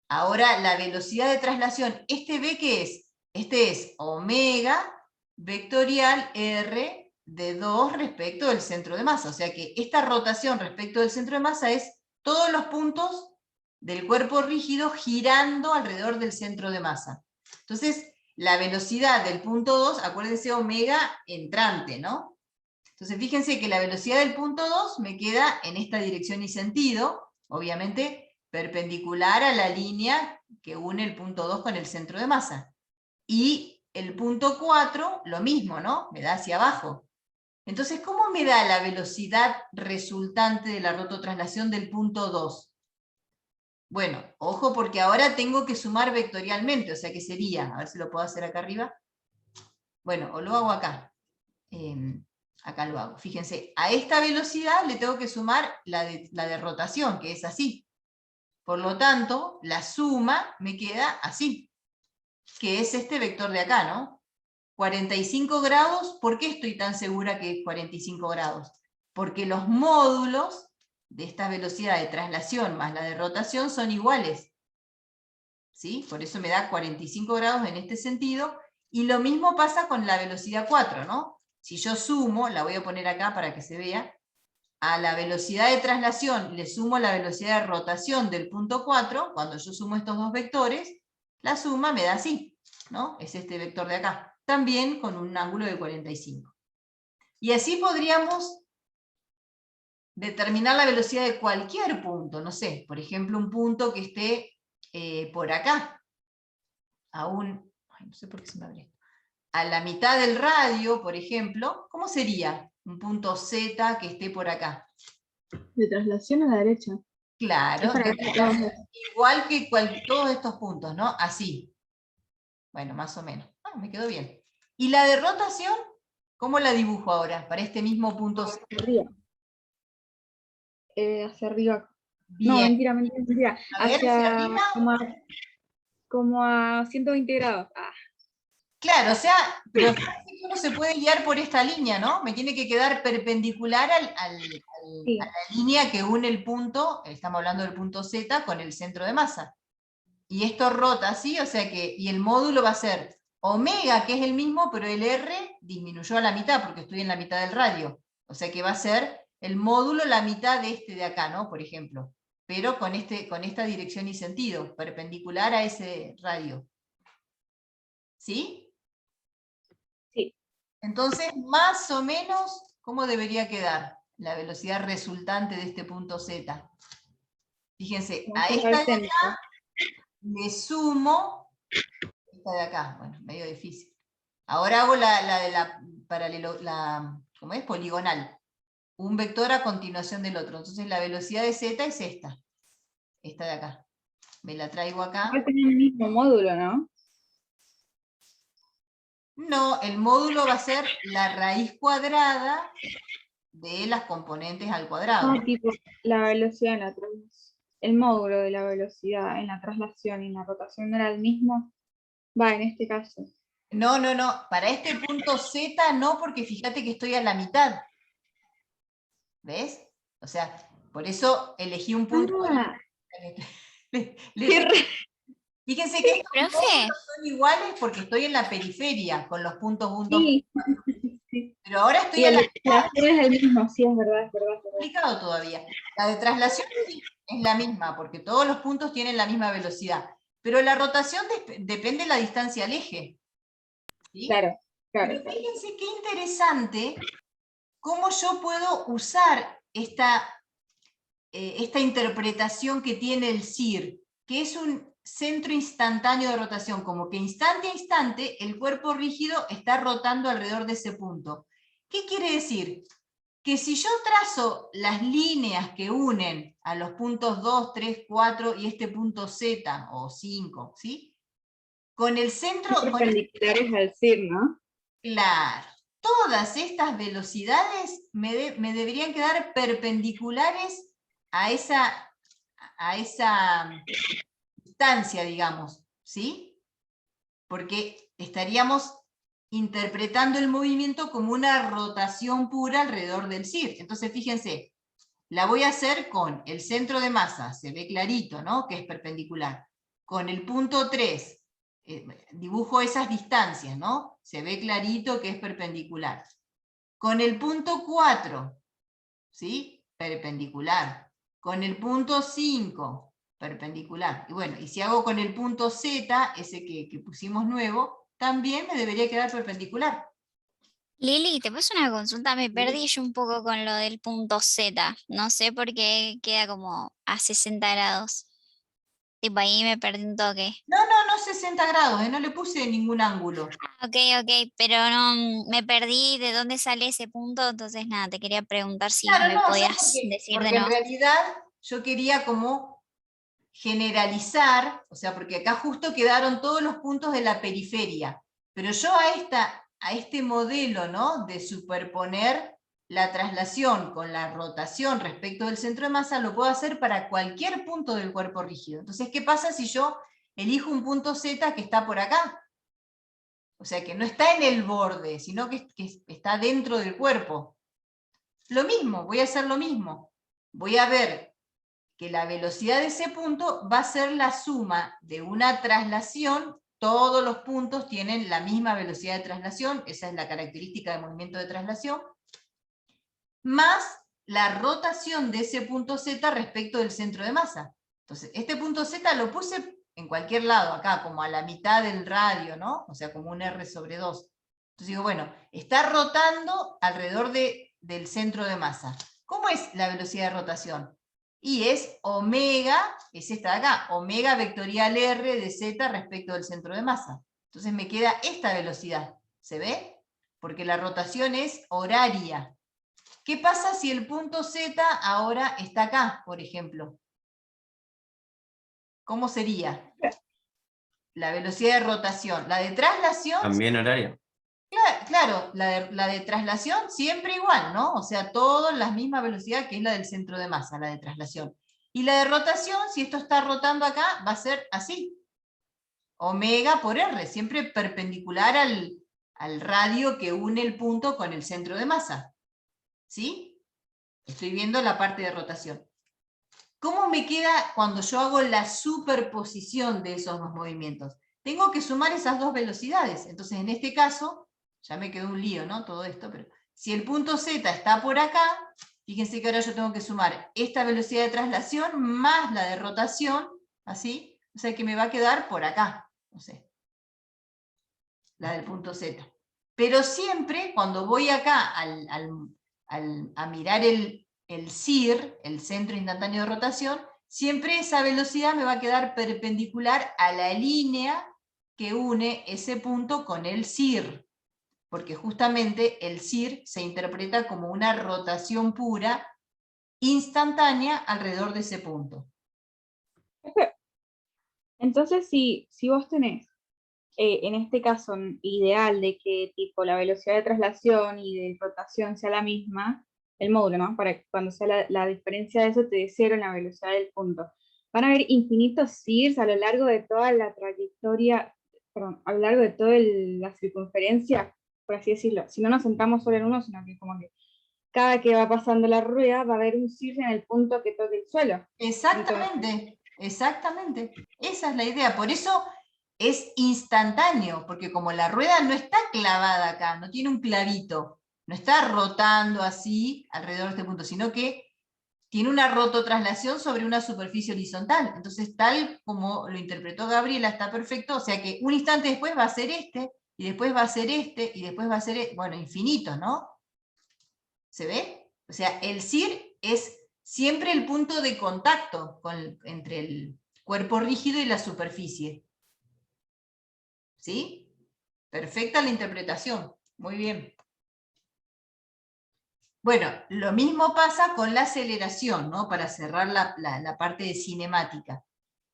ahora la velocidad de traslación, ¿este B qué es? Este es omega vectorial R de 2 respecto del centro de masa. O sea que esta rotación respecto del centro de masa es todos los puntos del cuerpo rígido girando alrededor del centro de masa. Entonces, la velocidad del punto 2, acuérdense omega entrante, ¿no? Entonces, fíjense que la velocidad del punto 2 me queda en esta dirección y sentido, obviamente, perpendicular a la línea que une el punto 2 con el centro de masa. Y el punto 4, lo mismo, ¿no? Me da hacia abajo. Entonces, ¿cómo me da la velocidad resultante de la rototraslación del punto 2? Bueno, ojo porque ahora tengo que sumar vectorialmente, o sea que sería, a ver si lo puedo hacer acá arriba. Bueno, o lo hago acá. Acá lo hago. Fíjense, a esta velocidad le tengo que sumar la de rotación, que es así. Por lo tanto, la suma me queda así, que es este vector de acá, ¿no? 45 grados, ¿por qué estoy tan segura que es 45 grados? Porque los módulos de esta velocidad de traslación más la de rotación son iguales. ¿Sí? Por eso me da 45 grados en este sentido, y lo mismo pasa con la velocidad 4, ¿no? Si yo sumo, la voy a poner acá para que se vea, a la velocidad de traslación le sumo la velocidad de rotación del punto 4, cuando yo sumo estos dos vectores, la suma me da así, ¿no? Es este vector de acá, también con un ángulo de 45. Y así podríamos determinar la velocidad de cualquier punto, no sé, por ejemplo un punto que esté por acá, no sé por qué se me abre esto, a la mitad del radio, por ejemplo, ¿cómo sería un punto Z que esté por acá? De traslación a la derecha. Claro, Es para de traslación, igual que todos estos puntos, ¿no? Así. Bueno, más o menos. Ah, me quedó bien. ¿Y la de rotación? ¿Cómo la dibujo ahora? Para este mismo punto Z. hacia arriba. Hacia arriba. No, Bien. mentira, mentira, mentira. A ver, hacia arriba. Como a 120 grados. Claro, o sea, pero uno se puede guiar por esta línea, ¿no? Me tiene que quedar perpendicular Sí. a la línea que une el punto, estamos hablando del punto Z, con el centro de masa. Y esto rota así, o sea que, y el módulo va a ser omega, que es el mismo, pero el R disminuyó a la mitad, porque estoy en la mitad del radio. O sea que va a ser el módulo la mitad de este de acá, ¿no? Por ejemplo. Pero con esta dirección y sentido, perpendicular a ese radio. ¿Sí? Sí. Entonces, más o menos, ¿cómo debería quedar la velocidad resultante de este punto Z? Fíjense, a esta de acá le sumo esta de acá. Bueno, medio difícil. Ahora hago la de la paralelo, ¿cómo es? Poligonal. Un vector a continuación del otro. Entonces la velocidad de Z es esta de acá. Me la traigo acá. Va a tener el mismo módulo, ¿no? No, el módulo va a ser la raíz cuadrada de las componentes al cuadrado. Tipo, la velocidad en la traslación. El módulo de la velocidad en la traslación y en la rotación era el mismo. Va, en este caso. No, para este punto Z no, porque fíjate que estoy a la mitad. ¿Ves? O sea, por eso elegí un punto. Fíjense que estos Profe. módulos son iguales porque estoy en la periferia con los puntos 1, 2, Sí. pero ahora estoy Y a el la de traslación es el mismo, sí, es verdad, complicado todavía. La de traslación sí, es la misma, porque todos los puntos tienen la misma velocidad, pero la rotación depende de la distancia al eje. ¿Sí? Claro. Pero fíjense qué interesante cómo yo puedo usar esta interpretación que tiene el CIR, que es un centro instantáneo de rotación, como que instante a instante el cuerpo rígido está rotando alrededor de ese punto. ¿Qué quiere decir? Que si yo trazo las líneas que unen a los puntos 2, 3, 4 y este punto Z, o 5, ¿sí? Con el centro... Perpendiculares al CIR, ¿no? Claro. Todas estas velocidades me deberían quedar perpendiculares a esa distancia, digamos, ¿sí? Porque estaríamos interpretando el movimiento como una rotación pura alrededor del CIR. Entonces, fíjense, la voy a hacer con el centro de masa, se ve clarito, ¿no? Que es perpendicular. Con el punto 3, dibujo esas distancias, ¿no? Se ve clarito que es perpendicular. Con el punto 4, ¿sí? Perpendicular. Con el punto 5, perpendicular. Y bueno, y si hago con el punto Z, ese que pusimos nuevo, también me debería quedar perpendicular. Lili, te paso una consulta, me perdí yo un poco con lo del punto Z. No sé por qué queda como a 60 grados. Tipo, ahí me perdí un toque. No, 60 grados, no le puse ningún ángulo. Ok, pero no me perdí de dónde sale ese punto, entonces nada, te quería preguntar si Claro, me no, yo podías decir de porque en nuevo. realidad yo quería como generalizar, o sea, porque acá justo quedaron todos los puntos de la periferia, pero yo a este modelo, ¿no?, de superponer la traslación con la rotación respecto del centro de masa, lo puedo hacer para cualquier punto del cuerpo rígido. Entonces, ¿qué pasa si yo elijo un punto Z que está por acá? O sea, que no está en el borde, sino que está dentro del cuerpo. Lo mismo, voy a hacer lo mismo. Voy a ver que la velocidad de ese punto va a ser la suma de una traslación. Todos los puntos tienen la misma velocidad de traslación, esa es la característica de movimiento de traslación, más la rotación de ese punto Z respecto del centro de masa. Entonces, este punto Z lo puse en cualquier lado, acá, como a la mitad del radio, ¿no? O sea, como un R sobre 2. Entonces digo, bueno, está rotando alrededor del centro de masa. ¿Cómo es la velocidad de rotación? Y es omega, es esta de acá, omega vectorial R de Z respecto del centro de masa. Entonces me queda esta velocidad, ¿se ve? Porque la rotación es horaria. ¿Qué pasa si el punto Z ahora está acá, por ejemplo? ¿Cómo sería? La velocidad de rotación. La de traslación... También horario. Claro, la de traslación siempre igual, ¿no? O sea, todas la misma velocidad que es la del centro de masa, la de traslación. Y la de rotación, si esto está rotando acá, va a ser así. Omega por R, siempre perpendicular al radio que une el punto con el centro de masa. ¿Sí? Estoy viendo la parte de rotación. ¿Cómo me queda cuando yo hago la superposición de esos dos movimientos? Tengo que sumar esas dos velocidades. Entonces, en este caso, ya me quedó un lío, ¿no? Todo esto, pero si el punto Z está por acá, fíjense que ahora yo tengo que sumar esta velocidad de traslación más la de rotación, así, o sea que me va a quedar por acá, no sé, la del punto Z. Pero siempre, cuando voy acá a mirar el CIR, el centro instantáneo de rotación, siempre esa velocidad me va a quedar perpendicular a la línea que une ese punto con el CIR, porque justamente el CIR se interpreta como una rotación pura, instantánea, alrededor de ese punto. Entonces, si vos tenés, en este caso, ideal de que tipo la velocidad de traslación y de rotación sea la misma, el módulo, ¿no? Para que cuando sea la diferencia de eso te dé cero en la velocidad del punto. Van a haber infinitos CIRs a lo largo de toda la trayectoria, perdón, a lo largo de toda la circunferencia, por así decirlo. Si no nos centramos solo en uno, sino que como que cada que va pasando la rueda va a haber un CIR en el punto que toque el suelo. Exactamente, entonces, exactamente. Esa es la idea. Por eso es instantáneo, porque como la rueda no está clavada acá, no tiene un clavito, no está rotando así alrededor de este punto, sino que tiene una rototraslación sobre una superficie horizontal. Entonces, tal como lo interpretó Gabriela, está perfecto, o sea que un instante después va a ser este, y después va a ser este, y después va a ser, bueno, infinito, ¿no? ¿Se ve? O sea, el CIR es siempre el punto de contacto entre el cuerpo rígido y la superficie. ¿Sí? Perfecta la interpretación. Muy bien. Bueno, lo mismo pasa con la aceleración, ¿no? Para cerrar la parte de cinemática.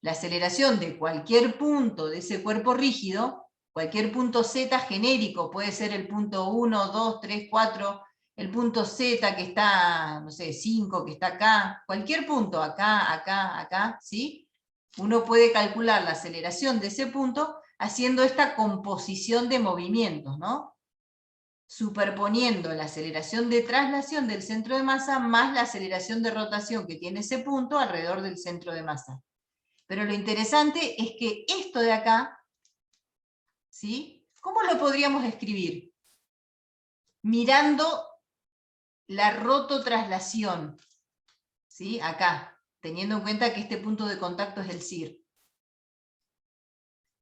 La aceleración de cualquier punto de ese cuerpo rígido, cualquier punto Z genérico, puede ser el punto 1, 2, 3, 4, el punto Z que está, no sé, 5 que está acá, cualquier punto, acá, acá, acá, ¿sí? Uno puede calcular la aceleración de ese punto haciendo esta composición de movimientos, ¿no? Superponiendo la aceleración de traslación del centro de masa más la aceleración de rotación que tiene ese punto alrededor del centro de masa. Pero lo interesante es que esto de acá, ¿sí? ¿Cómo lo podríamos escribir? Mirando la rototraslación, ¿sí? Acá, teniendo en cuenta que este punto de contacto es el CIR.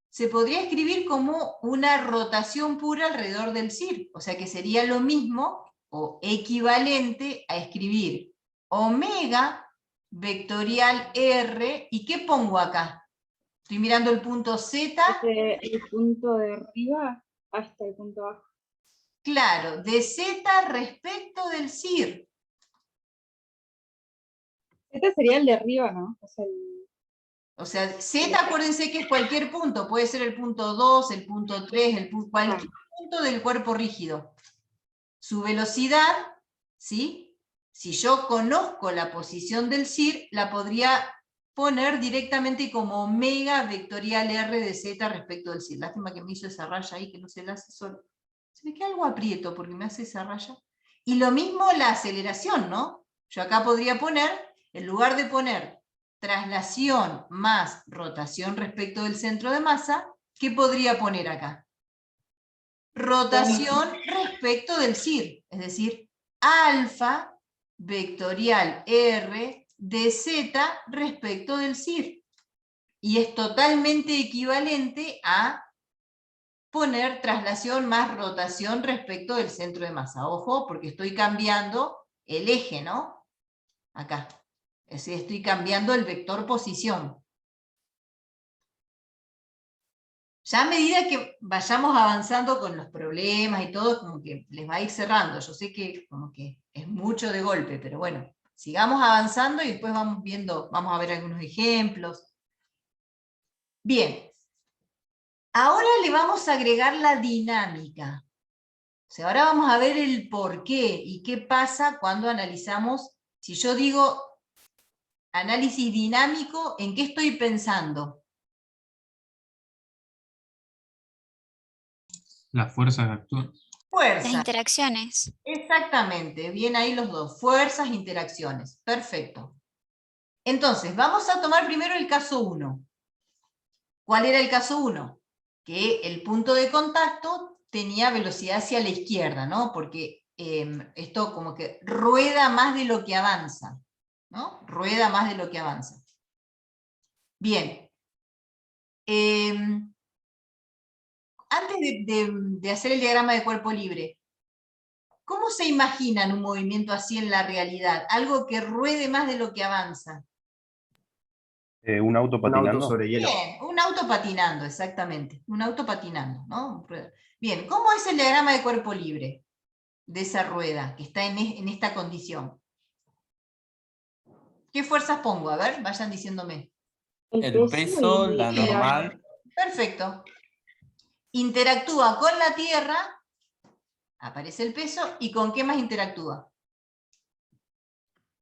Se podría escribir como una rotación pura alrededor del CIR, o sea que sería lo mismo o equivalente a escribir omega vectorial R, ¿y qué pongo acá? Estoy mirando el punto Z, Desde el punto de arriba hasta el punto abajo. claro, de Z respecto del CIR. Este sería el de arriba, ¿no? O sea, O sea, Z, acuérdense que es cualquier punto, puede ser el punto 2, el punto 3, cualquier punto del cuerpo rígido. Su velocidad, ¿sí? Si yo conozco la posición del CIR, la podría poner directamente como omega vectorial R de Z respecto del CIR. Lástima que me hizo esa raya ahí, que no se la hace solo. Se me queda algo aprieto porque me hace esa raya. Y lo mismo la aceleración, ¿no? Yo acá podría poner, en lugar de poner traslación más rotación respecto del centro de masa, ¿qué podría poner acá? Rotación respecto del CIR, es decir, alfa vectorial R de Z respecto del CIR. Y es totalmente equivalente a poner traslación más rotación respecto del centro de masa. Ojo, porque estoy cambiando el eje, ¿no? Acá. Es decir, estoy cambiando el vector posición. Ya a medida que vayamos avanzando con los problemas y todo, como que les va a ir cerrando. Yo sé que como que es mucho de golpe, pero bueno, sigamos avanzando y después vamos viendo, vamos a ver algunos ejemplos. Bien. Ahora le vamos a agregar la dinámica. O sea, ahora vamos a ver el por qué y qué pasa cuando analizamos. Si yo digo análisis dinámico, ¿en qué estoy pensando? Las fuerzas actúan. Las Fuerzas. interacciones. Exactamente, bien ahí los dos. Fuerzas, interacciones. Perfecto. Entonces, vamos a tomar primero el caso 1. ¿Cuál era el caso 1? Que el punto de contacto tenía velocidad hacia la izquierda, ¿no? Porque esto como que rueda más de lo que avanza, ¿no? Rueda más de lo que avanza. Bien. Antes de hacer el diagrama de cuerpo libre, ¿cómo se imaginan un movimiento así en la realidad? Algo que ruede más de lo que avanza. Un auto patinando. Un auto sobre hielo. Bien, un auto patinando, exactamente. Un auto patinando, ¿no? Bien, ¿cómo es el diagrama de cuerpo libre de esa rueda que está en esta condición? ¿Qué fuerzas pongo? A ver, vayan diciéndome. El peso, la normal. Perfecto. Interactúa con la Tierra, aparece el peso, ¿y con qué más interactúa?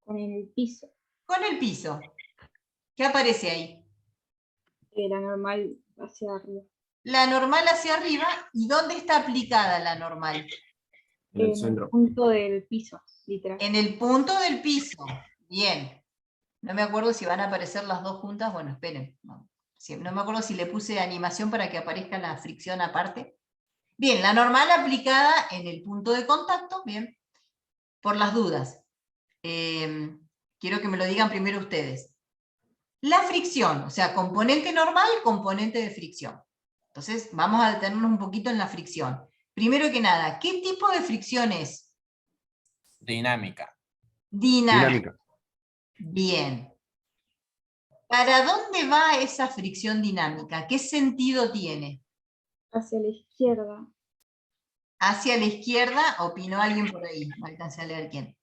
Con el piso. Con el piso. ¿Qué aparece ahí? La normal hacia arriba. La normal hacia arriba, ¿y dónde está aplicada la normal? En el En el centro. punto del piso, literal. En el punto del piso. Bien. No me acuerdo si van a aparecer las dos juntas. Bueno, esperen. No me acuerdo si le puse animación para que aparezca la fricción aparte. Bien, la normal aplicada en el punto de contacto. Bien. Por las dudas. Quiero que me lo digan primero ustedes. La fricción, o sea, componente normal, componente de fricción. Entonces, vamos a detenernos un poquito en la fricción. Primero que nada, ¿qué tipo de fricción es? Dinámica. Dinámica. Bien. ¿Para dónde va esa fricción dinámica? ¿Qué sentido tiene? Hacia la izquierda. Hacia la izquierda, opinó alguien por ahí, no alcancé a leer quién.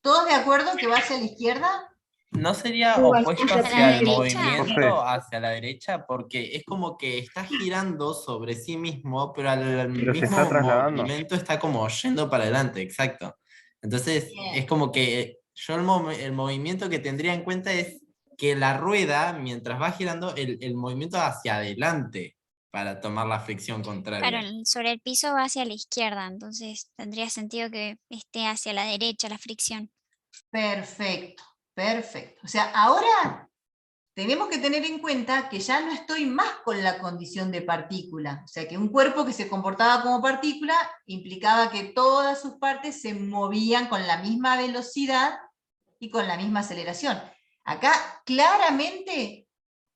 ¿Todos de acuerdo que va hacia la izquierda? ¿No sería Igual, opuesto hacia hacia la el derecha. movimiento, hacia la derecha? Porque es como que está girando sobre sí mismo, pero al Pero se mismo está trasladando. movimiento está como yendo para adelante, exacto. Entonces Bien. es como que yo el movimiento que tendría en cuenta es que la rueda, mientras va girando, el movimiento hacia adelante para tomar la fricción contraria. Claro, sobre el piso va hacia la izquierda, entonces tendría sentido que esté hacia la derecha la fricción. Perfecto, perfecto. O sea, ahora tenemos que tener en cuenta que ya no estoy más con la condición de partícula. O sea, que un cuerpo que se comportaba como partícula implicaba que todas sus partes se movían con la misma velocidad y con la misma aceleración. Acá claramente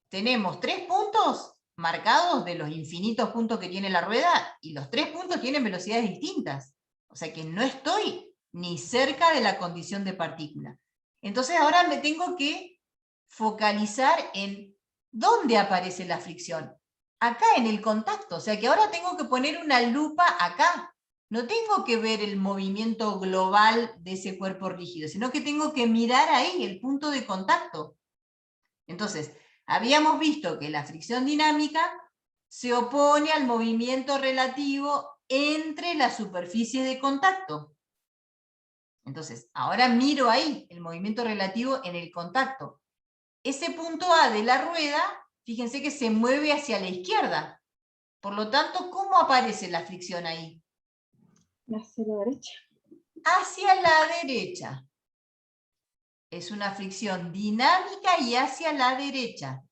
tenemos 3 puntos marcados de los infinitos puntos que tiene la rueda, y los 3 puntos tienen velocidades distintas. O sea que no estoy ni cerca de la condición de partícula. Entonces ahora me tengo que focalizar en ¿Dónde aparece la fricción? Acá en el contacto, o sea que ahora tengo que poner una lupa acá. No tengo que ver el movimiento global de ese cuerpo rígido, sino que tengo que mirar ahí el punto de contacto. Entonces, habíamos visto que la fricción dinámica se opone al movimiento relativo entre las superficies de contacto. Entonces, ahora miro ahí el movimiento relativo en el contacto. Ese punto A de la rueda, fíjense que se mueve hacia la izquierda. Por lo tanto, ¿cómo aparece la fricción ahí? Hacia la derecha. Hacia la derecha. Es una fricción dinámica y hacia la derecha.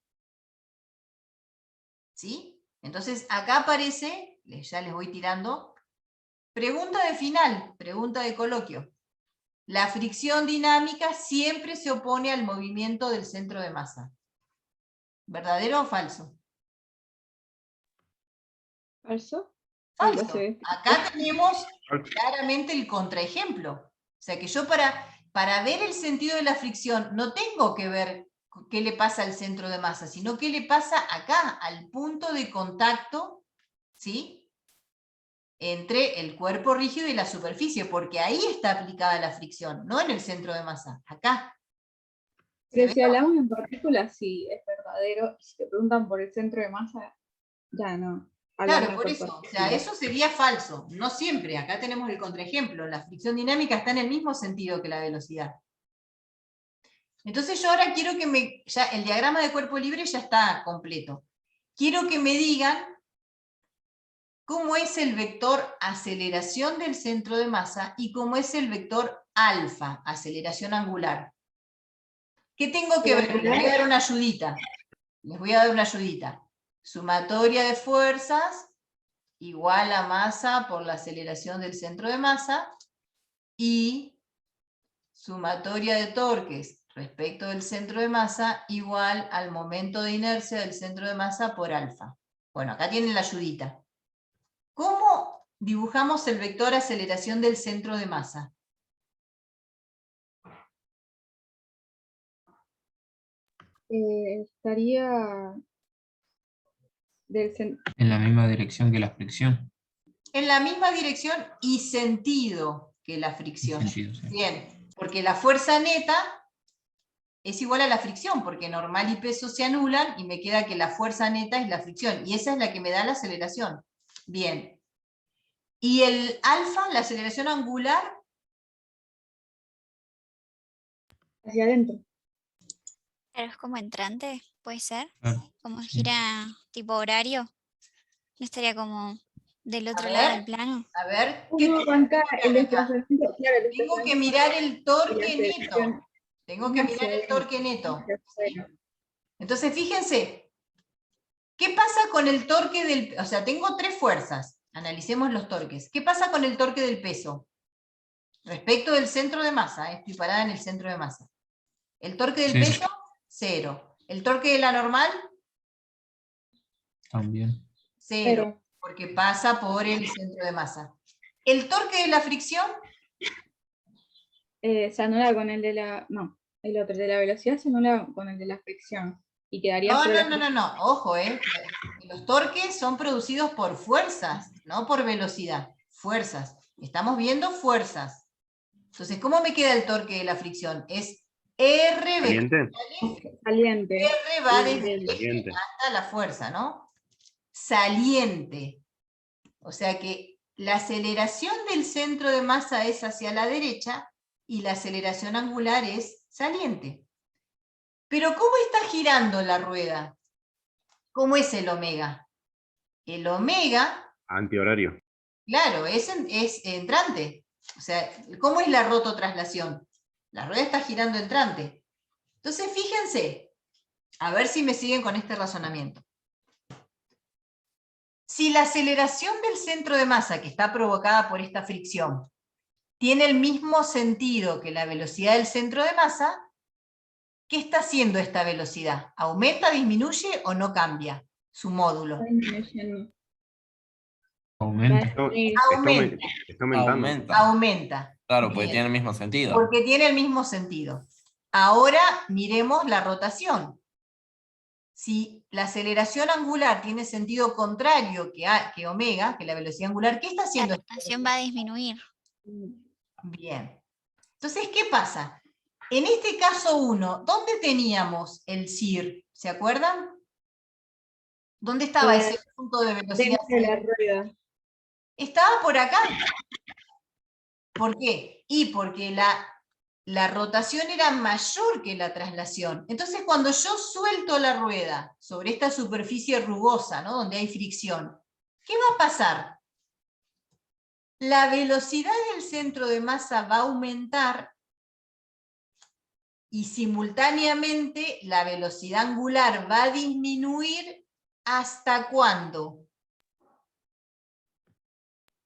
¿Sí? Entonces, acá aparece, ya les voy tirando, pregunta de final, pregunta de coloquio. La fricción dinámica siempre se opone al movimiento del centro de masa. ¿Verdadero o falso? ¿Falso? Falso. Sí, Acá tenemos claramente el contraejemplo. O sea que yo para ver el sentido de la fricción no tengo que ver qué le pasa al centro de masa, sino qué le pasa acá, al punto de contacto, ¿sí?, entre el cuerpo rígido y la superficie, porque ahí está aplicada la fricción, no en el centro de masa, acá. Pero si hablamos en partículas, sí, es verdadero. Y si te preguntan por el centro de masa, ya no. Hablamos Claro, de por cuerpos eso, o sea, rígidos. eso sería falso, no siempre. Acá tenemos el contraejemplo, la fricción dinámica está en el mismo sentido que la velocidad. Entonces yo ahora quiero que ya el diagrama de cuerpo libre ya está completo. Quiero que me digan cómo es el vector aceleración del centro de masa y cómo es el vector alfa, aceleración angular. ¿Qué tengo que ver? Les voy a dar una ayudita. Les voy a dar una ayudita. Sumatoria de fuerzas igual a masa por la aceleración del centro de masa y sumatoria de torques respecto del centro de masa igual al momento de inercia del centro de masa por alfa. Bueno, acá tienen la ayudita. ¿Cómo dibujamos el vector aceleración del centro de masa? Estaría En la misma dirección que la fricción. En la misma dirección y sentido que la fricción. Sentido, sí. Bien, porque la fuerza neta es igual a la fricción, porque normal y peso se anulan, y me queda que la fuerza neta es la fricción, y esa es la que me da la aceleración. Bien. ¿Y el alfa, la aceleración angular? hacia adentro. Pero es como entrante, puede ser. Claro. Como Sí. gira tipo horario. No estaría como del otro A lado ver. del plano. A ver, ¿qué ¿Cómo arranca el desplazamiento? Claro, el tengo que desplazamiento mirar el y la torque aceleración neto. Tengo que mirar hacia el torque adentro, neto. hacia afuera. Entonces, fíjense, ¿qué pasa con el torque del... O sea, tengo tres fuerzas. Analicemos los torques. ¿Qué pasa con el torque del peso? Respecto del centro de masa, estoy parada en el centro de masa. El torque del Cero. peso, 0. El torque de la normal, También. 0, Pero porque pasa por el centro de masa. El torque de la fricción, se anula con el de la... No, el otro, el de la velocidad se anula con el de la fricción. Y quedaría solo la fricción. no, ojo, los torques son producidos por fuerzas, no por velocidad, fuerzas. Estamos viendo fuerzas. Entonces, ¿cómo me queda el torque de la fricción? Es R ¿Saliente? Saliente. R va desde el eje Saliente. hasta la fuerza, ¿no? Saliente. O sea que la aceleración del centro de masa es hacia la derecha y la aceleración angular es saliente. Pero ¿cómo está girando la rueda? ¿Cómo es el omega? El omega, Antihorario. claro, es entrante. O sea, ¿cómo es la rototraslación? La rueda está girando entrante. Entonces, fíjense, a ver si me siguen con este razonamiento. Si la aceleración del centro de masa que está provocada por esta fricción tiene el mismo sentido que la velocidad del centro de masa, ¿qué está haciendo esta velocidad? ¿Aumenta, disminuye o no cambia su módulo? Aumenta. Está aumentando. Aumenta. Claro, porque Bien. tiene el mismo sentido. Porque tiene el mismo sentido. Ahora miremos la rotación. si la aceleración angular tiene sentido contrario que omega, que la velocidad angular, ¿qué está La haciendo? rotación va a disminuir. Bien. Entonces, ¿qué pasa? En este caso 1, ¿dónde teníamos el CIR? ¿Se acuerdan? ¿Dónde estaba ese punto de velocidad? Dentro de la rueda. Estaba por acá. ¿Por qué? Y porque la rotación era mayor que la traslación. Entonces, cuando yo suelto la rueda sobre esta superficie rugosa, ¿no? Donde hay fricción, ¿qué va a pasar? La velocidad del centro de masa va a aumentar y simultáneamente la velocidad angular va a disminuir. ¿Hasta cuándo?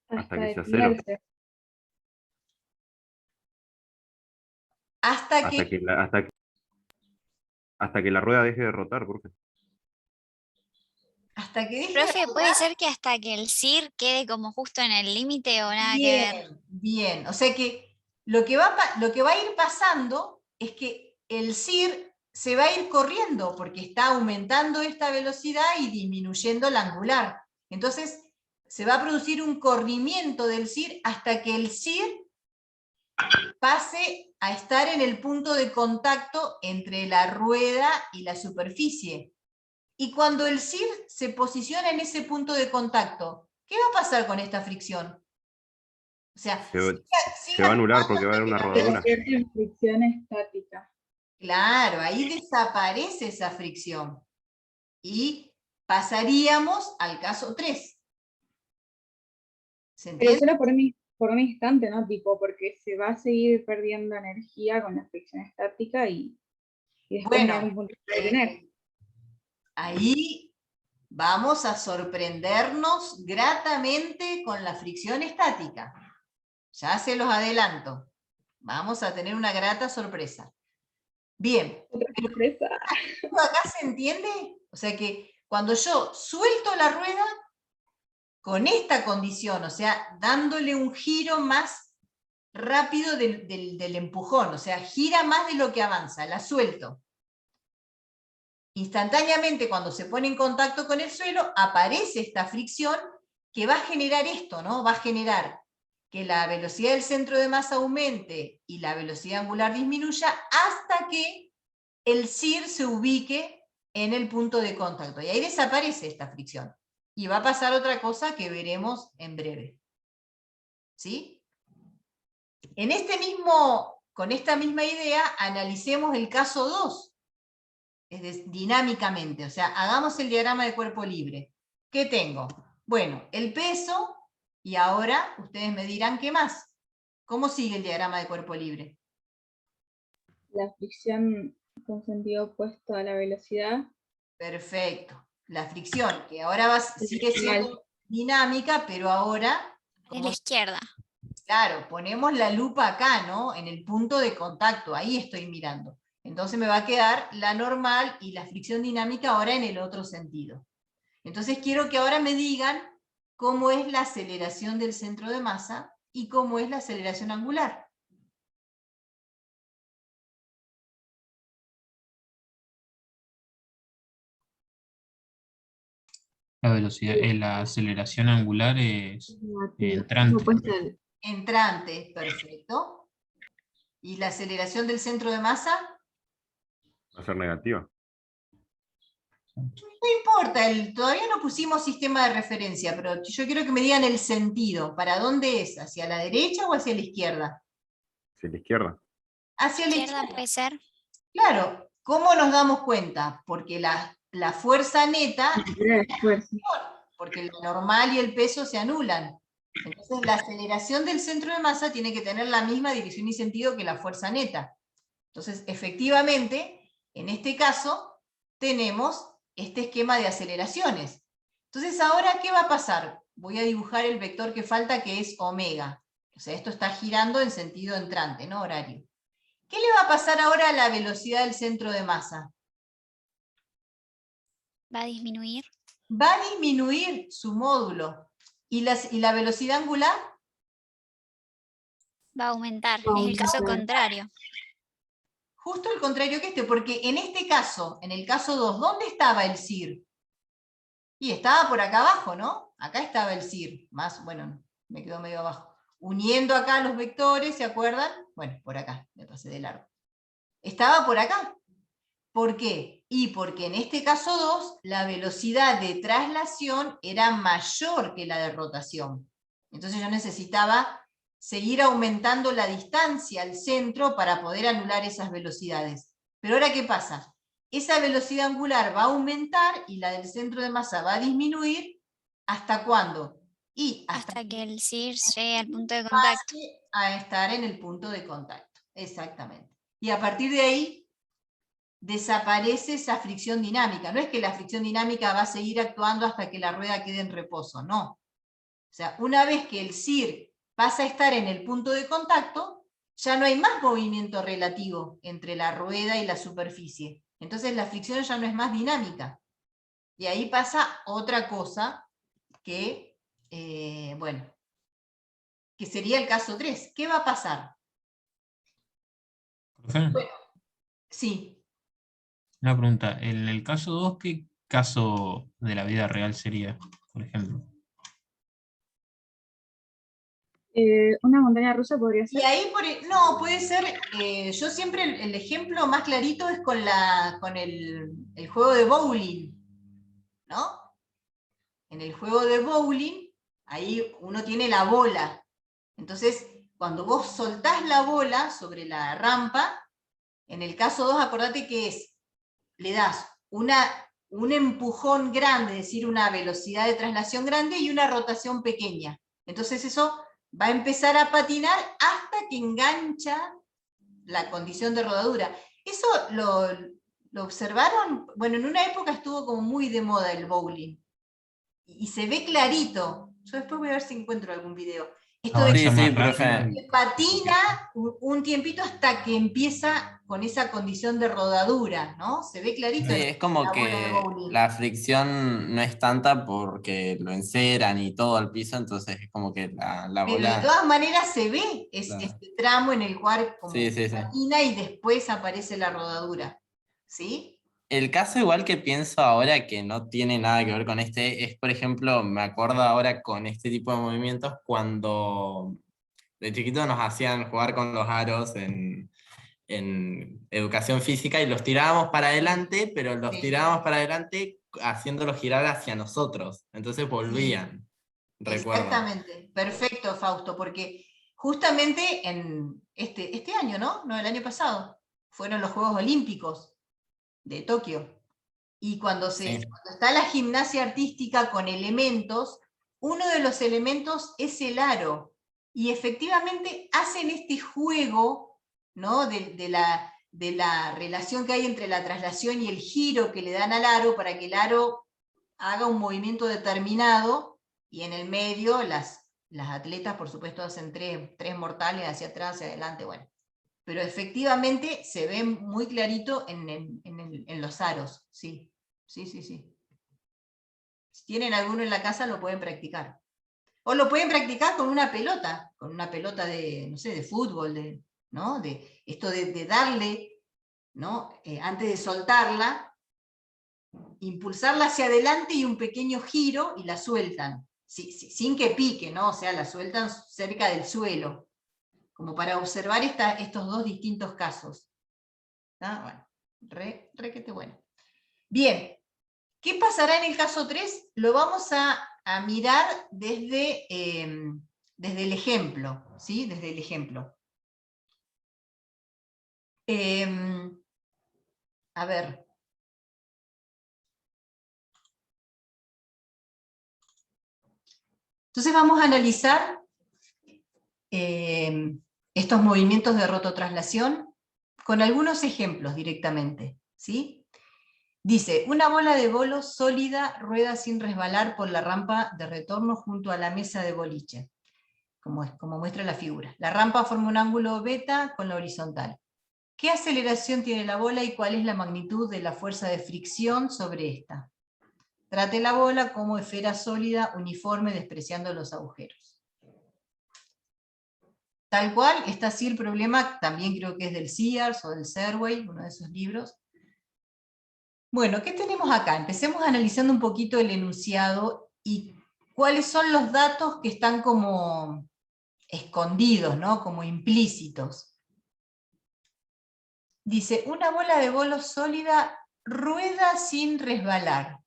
Hasta que sea cero. detenerse. Hasta Hasta que... que la rueda deje de rotar, profe. Hasta que deje de Profe, ¿puede rotar. ser que hasta que el CIR quede como justo en el límite o nada que ver? Bien, bien. O sea que lo que va a ir pasando es que el CIR se va a ir corriendo porque está aumentando esta velocidad y disminuyendo la angular. Entonces se va a producir un corrimiento del CIR hasta que el CIR pase a estar en el punto de contacto entre la rueda y la superficie. Y cuando el CIR se posiciona en ese punto de contacto, ¿qué va a pasar con esta fricción? O sea, Se va a anular porque va a haber una rodadura. Convierte en fricción estática. Claro, ahí desaparece esa fricción. Y pasaríamos al caso 3. ¿Se Pero entiende? solo por un instante, ¿no? Tipo, porque se va a seguir perdiendo energía con la fricción estática y después en algún punto se va a detener. Ahí vamos a sorprendernos gratamente con la fricción estática. Ya se los adelanto. Vamos a tener una grata sorpresa. Bien. Otra sorpresa. ¿Acá se entiende? O sea que cuando yo suelto la rueda, con esta condición, o sea, dándole un giro más rápido del empujón, o sea, gira más de lo que avanza, la suelto. Instantáneamente, cuando se pone en contacto con el suelo, aparece esta fricción que va a generar esto, ¿no? Va a generar que la velocidad del centro de masa aumente y la velocidad angular disminuya hasta que el CIR se ubique en el punto de contacto. Y ahí desaparece esta fricción. Y va a pasar otra cosa que veremos en breve. ¿Sí? Con esta misma idea, analicemos el caso 2. Es decir, dinámicamente, o sea, hagamos el diagrama de cuerpo libre. ¿Qué tengo? Bueno, el peso, y ahora ustedes me dirán qué más. ¿Cómo sigue el diagrama de cuerpo libre? La fricción con sentido opuesto a la velocidad. Perfecto. La fricción, que ahora sigue siendo dinámica, pero ahora, En la izquierda. claro, ponemos la lupa acá, ¿no? En el punto de contacto, ahí estoy mirando. Entonces me va a quedar la normal y la fricción dinámica ahora en el otro sentido. Entonces quiero que ahora me digan cómo es la aceleración del centro de masa y cómo es la aceleración angular. La velocidad, la aceleración angular es entrante. Entrante, perfecto. ¿Y la aceleración del centro de masa? Va a ser negativa. No importa, todavía no pusimos sistema de referencia, pero yo quiero que me digan el sentido. ¿Para dónde es? ¿Hacia la derecha o hacia la izquierda? Hacia la izquierda. Hacia la Izquierda izquierda. puede ser. Claro, ¿cómo nos damos cuenta? Porque la fuerza neta, porque el normal y el peso se anulan. Entonces la aceleración del centro de masa tiene que tener la misma dirección y sentido que la fuerza neta. Entonces, efectivamente, en este caso, tenemos este esquema de aceleraciones. Entonces, ahora, ¿qué va a pasar? Voy a dibujar el vector que falta, que es omega. O sea, esto está girando en sentido entrante, ¿no? Horario. ¿Qué le va a pasar ahora a la velocidad del centro de masa? Va a disminuir. Va a disminuir su módulo. ¿Y la velocidad angular? Va a aumentar. Es el caso contrario. justo el contrario que este, porque en este caso, en el caso 2, ¿dónde estaba el CIR? Y estaba por acá abajo, ¿no? Acá estaba el CIR, más, bueno, me quedó medio abajo. Uniendo acá los vectores, ¿se acuerdan? Bueno, por acá, me pasé de largo. Estaba por acá. ¿Por qué? Y porque en este caso 2, la velocidad de traslación era mayor que la de rotación. Entonces yo necesitaba seguir aumentando la distancia al centro para poder anular esas velocidades. Pero ahora, ¿qué pasa? Esa velocidad angular va a aumentar y la del centro de masa va a disminuir. ¿Hasta cuándo? Y Hasta que el CIR llegue al punto de contacto. a estar en el punto de contacto. Exactamente. Y a partir de ahí desaparece esa fricción dinámica. No es que la fricción dinámica va a seguir actuando hasta que la rueda quede en reposo, no. O sea, una vez que el CIR pasa a estar en el punto de contacto, ya no hay más movimiento relativo entre la rueda y la superficie. Entonces la fricción ya no es más dinámica. Y ahí pasa otra cosa que, bueno, que sería el caso 3. ¿Qué va a pasar? Profe, Bueno, sí. una pregunta. En el caso 2, ¿qué caso de la vida real sería, por ejemplo? Una montaña rusa podría Y ser. ahí, no, puede ser, yo siempre el ejemplo más clarito es con el juego de bowling, ¿no? En el juego de bowling, ahí uno tiene la bola. Entonces, cuando vos soltás la bola sobre la rampa, en el caso 2, acordate que le das un empujón grande, es decir, una velocidad de traslación grande y una rotación pequeña. Entonces eso va a empezar a patinar hasta que engancha la condición de rodadura. Eso lo observaron, bueno, en una época estuvo como muy de moda el bowling, y se ve clarito. Yo después voy a ver si encuentro algún video. Esto de Avanza Sí, más sí, rápido. profe. que patina un tiempito hasta que empieza con esa condición de rodadura, ¿no? Se ve clarito Sí, en es como la bola de que bowling. la fricción no es tanta porque lo enceran y todo al piso, entonces es como que la Pero de bola... todas maneras se ve Claro. este tramo en el cual como Sí, sí, sí. patina y después aparece la rodadura. ¿Sí? El caso igual que pienso ahora que no tiene nada que ver con este, es por ejemplo, me acuerdo ahora con este tipo de movimientos cuando de chiquito nos hacían jugar con los aros en educación física y los tirábamos para adelante, pero los Sí. tirábamos para adelante haciéndolos girar hacia nosotros. Entonces volvían, recuerdo. Exactamente, perfecto, Fausto, porque justamente en este año, ¿no? No, el año pasado, fueron los Juegos Olímpicos de Tokio. Y cuando Sí. está la gimnasia artística con elementos, uno de los elementos es el aro. Y efectivamente hacen este juego, ¿no? de la relación que hay entre la traslación y el giro que le dan al aro para que el aro haga un movimiento determinado, y en el medio las atletas, por supuesto, hacen tres mortales hacia atrás, hacia adelante, bueno. Pero efectivamente se ve muy clarito en los aros, sí. Sí. Si tienen alguno en la casa, lo pueden practicar. O lo pueden practicar con una pelota de, no sé, de fútbol, ¿no? De esto de darle, ¿no? Antes de soltarla, impulsarla hacia adelante y un pequeño giro y la sueltan, sin que pique, ¿no? O sea, la sueltan cerca del suelo, como para observar estos dos distintos casos. ¿Ah? Bueno, requete bueno. Bien, ¿qué pasará en el caso 3? Lo vamos a mirar desde el ejemplo, ¿sí? Desde el ejemplo. A ver. Entonces vamos a analizar estos movimientos de rototraslación con algunos ejemplos directamente, ¿sí? Dice, una bola de bolos sólida rueda sin resbalar por la rampa de retorno junto a la mesa de boliche, como muestra la figura. La rampa forma un ángulo beta con la horizontal. ¿Qué aceleración tiene la bola y cuál es la magnitud de la fuerza de fricción sobre esta? Trate la bola como esfera sólida, uniforme, despreciando los agujeros. tal cual, está así el problema, también creo que es del Sears o del Serway, uno de esos libros. Bueno, ¿qué tenemos acá? Empecemos analizando un poquito el enunciado y cuáles son los datos que están como escondidos, ¿no? Como implícitos. Dice, una bola de bolo sólida rueda sin resbalar.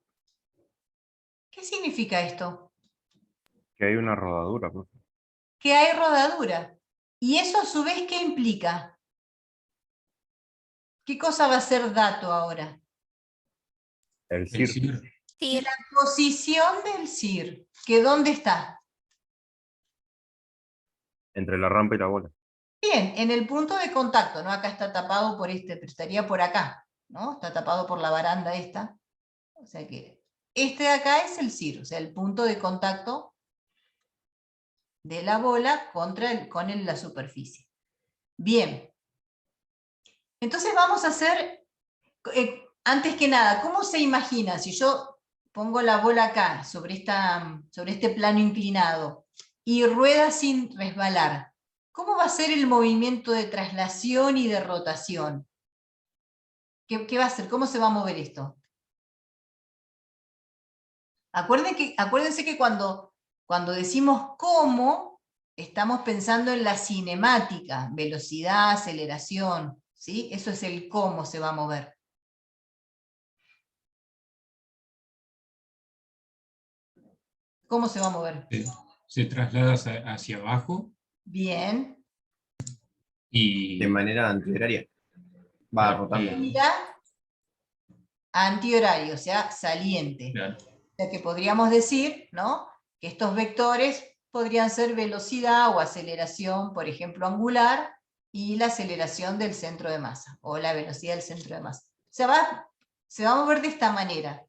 ¿Qué significa esto? Que hay una rodadura, profe. Que hay rodadura. ¿Y eso a su vez qué implica? ¿Qué cosa va a ser dato ahora? El El CIR. CIR. Sí, La posición del CIR, que ¿dónde está? Entre la rampa y la bola. Bien, en el punto de contacto, ¿no? Acá está tapado por este, pero estaría por acá, ¿no? Está tapado por la baranda esta. O sea que este de acá es el CIR, o sea, el punto de contacto de la bola con la superficie. Bien. Entonces vamos a hacer, antes que nada, ¿cómo se imagina? Si yo pongo la bola acá, sobre este plano inclinado, y rueda sin resbalar, ¿cómo va a ser el movimiento de traslación y de rotación? ¿Qué va a hacer? ¿Cómo se va a mover esto? Acuérdense que cuando decimos cómo, estamos pensando en la cinemática, velocidad, aceleración, ¿sí? Eso es el cómo se va a mover. ¿Cómo se va a mover? Se traslada hacia abajo Bien. y De manera antihoraria. Va Claro, rotando. Mira, antihorario, o sea, saliente. claro, O sea que podríamos decir, ¿no?, que estos vectores podrían ser velocidad o aceleración, por ejemplo, angular, y la aceleración del centro de masa, o la velocidad del centro de masa. Se va a mover de esta manera.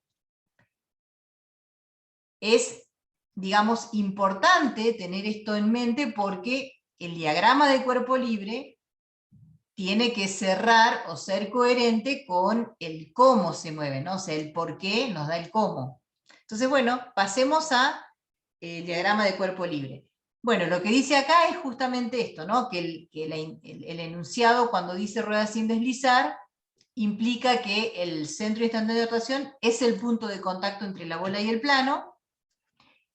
Es, digamos, importante tener esto en mente porque el diagrama de cuerpo libre tiene que cerrar o ser coherente con el cómo se mueve, ¿no? O sea, el por qué nos da el cómo. Entonces, bueno, pasemos al diagrama de cuerpo libre. Bueno, lo que dice acá es justamente esto, ¿no? Que el enunciado, cuando dice rueda sin deslizar, implica que el centro instantáneo de rotación es el punto de contacto entre la bola y el plano,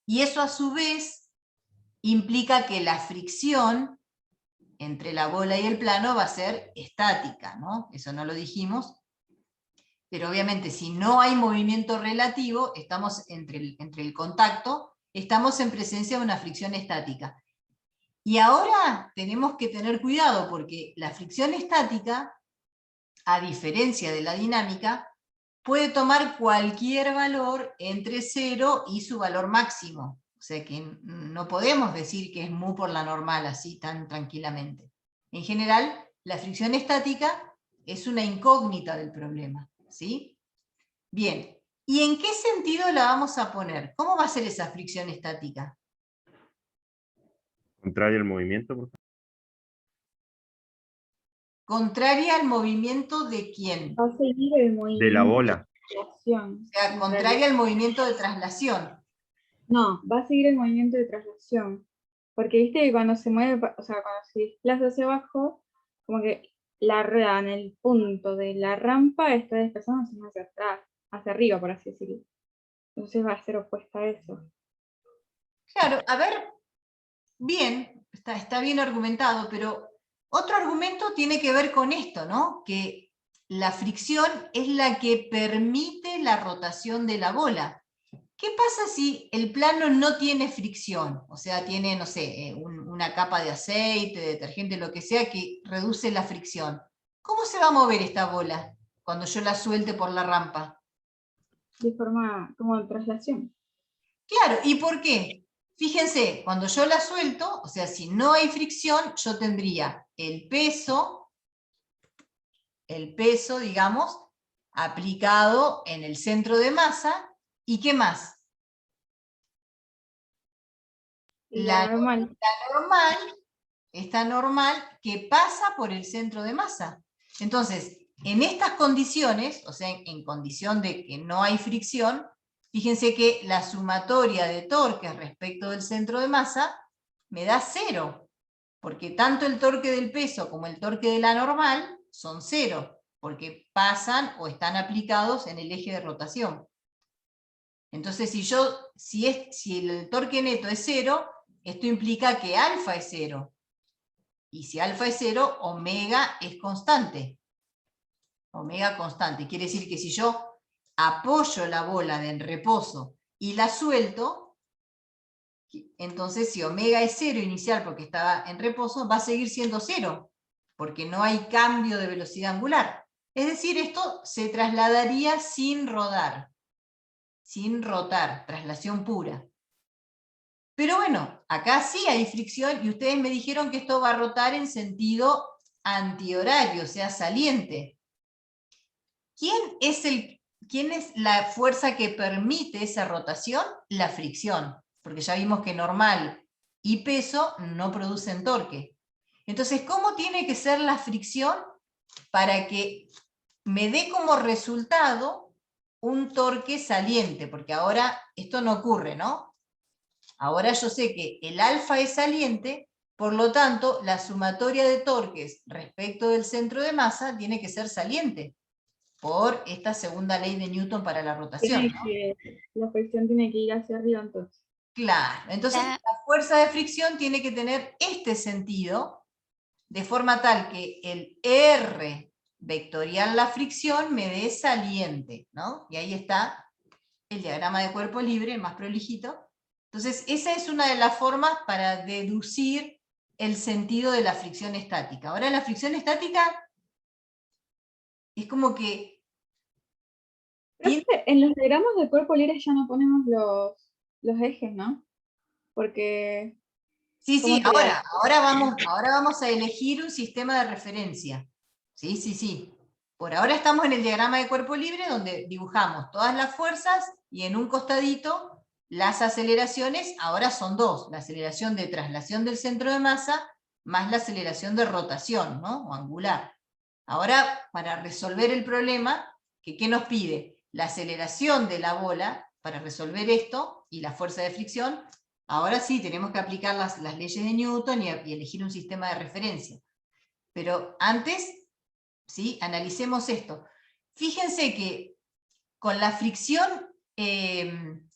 y eso a su vez implica que la fricción entre la bola y el plano va a ser estática, ¿no? Eso no lo dijimos, pero obviamente si no hay movimiento relativo, estamos entre el contacto, estamos en presencia de una fricción estática. Y ahora tenemos que tener cuidado porque la fricción estática, a diferencia de la dinámica, puede tomar cualquier valor entre 0 y su valor máximo. O sea que no podemos decir que es mu por la normal así tan tranquilamente. En general, la fricción estática es una incógnita del problema, ¿sí? Bien, ¿y en qué sentido la vamos a poner? ¿Cómo va a ser esa fricción estática? Contrario al movimiento, profe. Contraria al movimiento de quién? Va a seguir el movimiento De la bola. traslación. O sea, contraria al movimiento de traslación. No, va a seguir el movimiento de traslación. Porque viste que cuando se mueve, o sea, cuando se desplaza hacia abajo, como que la rueda en el punto de la rampa está desplazándose más hacia atrás, hacia arriba, por así decirlo. Entonces va a ser opuesta a eso. Claro, a ver, bien, está bien argumentado, pero otro argumento tiene que ver con esto, ¿no? Que la fricción es la que permite la rotación de la bola. ¿Qué pasa si el plano no tiene fricción? O sea, tiene, no sé, una capa de aceite, de detergente, lo que sea, que reduce la fricción. ¿Cómo se va a mover esta bola cuando yo la suelte por la rampa? De forma como traslación. Claro, ¿y por qué? Fíjense, cuando yo la suelto, o sea, si no hay fricción, yo tendría el peso, digamos, aplicado en el centro de masa, ¿y qué más? La normal. Esta normal que pasa por el centro de masa. Entonces, en estas condiciones, o sea, en condición de que no hay fricción, fíjense que la sumatoria de torques respecto del centro de masa me da 0. porque tanto el torque del peso como el torque de la normal son 0, porque pasan o están aplicados en el eje de rotación. Entonces, si el torque neto es 0, esto implica que alfa es 0. Y si alfa es 0, omega es constante. Omega constante. Quiere decir que si yo apoyo la bola en reposo y la suelto, entonces si omega es 0 inicial porque estaba en reposo, va a seguir siendo 0, porque no hay cambio de velocidad angular. Es decir, esto se trasladaría sin rodar, sin rotar, traslación pura. Pero bueno, acá sí hay fricción y ustedes me dijeron que esto va a rotar en sentido antihorario, o sea, saliente. ¿Quién es la fuerza que permite esa rotación? La fricción, porque ya vimos que normal y peso no producen torque. Entonces, ¿cómo tiene que ser la fricción para que me dé como resultado un torque saliente? Porque ahora esto no ocurre, ¿no? Ahora yo sé que el alfa es saliente, por lo tanto, la sumatoria de torques respecto del centro de masa tiene que ser saliente, por esta segunda ley de Newton para la rotación, ¿no? La fricción tiene que ir hacia arriba entonces. Claro, entonces la fuerza de fricción tiene que tener este sentido, de forma tal que el R vectorial la fricción me dé saliente, ¿no? Y ahí está el diagrama de cuerpo libre, más prolijito. Entonces, esa es una de las formas para deducir el sentido de la fricción estática. Ahora, la fricción estática es como que... Profe, en los diagramas de cuerpo libre ya no ponemos los ejes, ¿no? Porque... Sí, ¿cómo sí, sería? ahora vamos a elegir un sistema de referencia. Sí, sí, sí. Por ahora estamos en el diagrama de cuerpo libre donde dibujamos todas las fuerzas y en un costadito las aceleraciones, ahora son dos, la aceleración de traslación del centro de masa más la aceleración de rotación, ¿no? O angular. Ahora, para resolver el problema, ¿qué nos pide? La aceleración de la bola, para resolver esto, y la fuerza de fricción. Ahora sí, tenemos que aplicar las leyes de Newton y elegir un sistema de referencia. Pero antes, ¿sí? Analicemos esto. Fíjense que con la fricción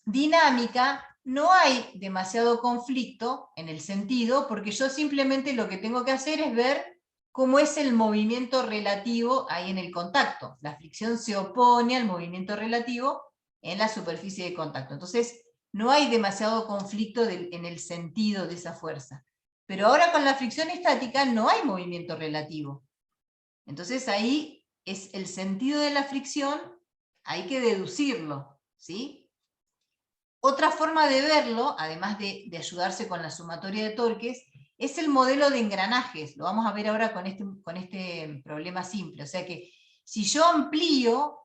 dinámica no hay demasiado conflicto en el sentido, porque yo simplemente lo que tengo que hacer es ver cómo es el movimiento relativo ahí en el contacto. La fricción se opone al movimiento relativo en la superficie de contacto. Entonces, no hay demasiado conflicto en el sentido de esa fuerza. Pero ahora con la fricción estática no hay movimiento relativo. Entonces ahí es el sentido de la fricción, hay que deducirlo, ¿sí? Otra forma de verlo, además de ayudarse con la sumatoria de torques, es el modelo de engranajes. Lo vamos a ver ahora con este problema simple. O sea que si yo amplío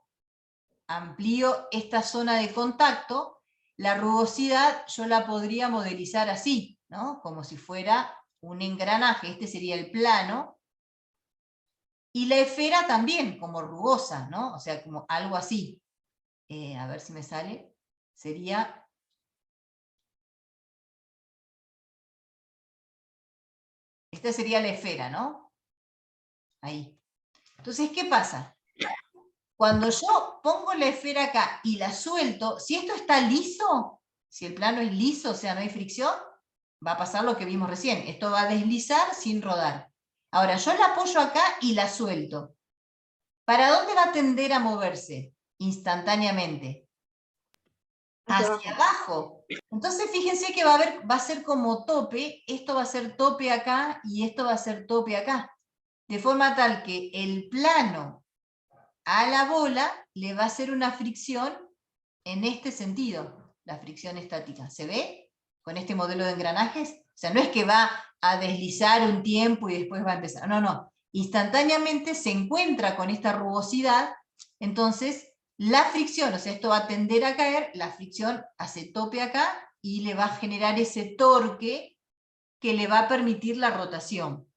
esta zona de contacto, la rugosidad yo la podría modelizar así, ¿no? Como si fuera un engranaje, este sería el plano, y la esfera también, como rugosa, ¿no? O sea, como algo así. A ver si me sale. Sería... Esta sería la esfera, ¿no? Ahí. Entonces, ¿qué pasa? Cuando yo pongo la esfera acá y la suelto, si esto está liso, si el plano es liso, o sea, no hay fricción, va a pasar lo que vimos recién. Esto va a deslizar sin rodar. Ahora, yo la apoyo acá y la suelto. ¿Para dónde va a tender a moverse? Instantáneamente. Hacia abajo. Entonces fíjense que va a ser como tope, esto va a ser tope acá y esto va a ser tope acá. De forma tal que el plano a la bola le va a hacer una fricción en este sentido, la fricción estática. ¿Se ve? Con este modelo de engranajes. O sea, no es que va a deslizar un tiempo y después va a empezar. No, no. Instantáneamente se encuentra con esta rugosidad, entonces la fricción, o sea, esto va a tender a caer, la fricción hace tope acá y le va a generar ese torque que le va a permitir la rotación.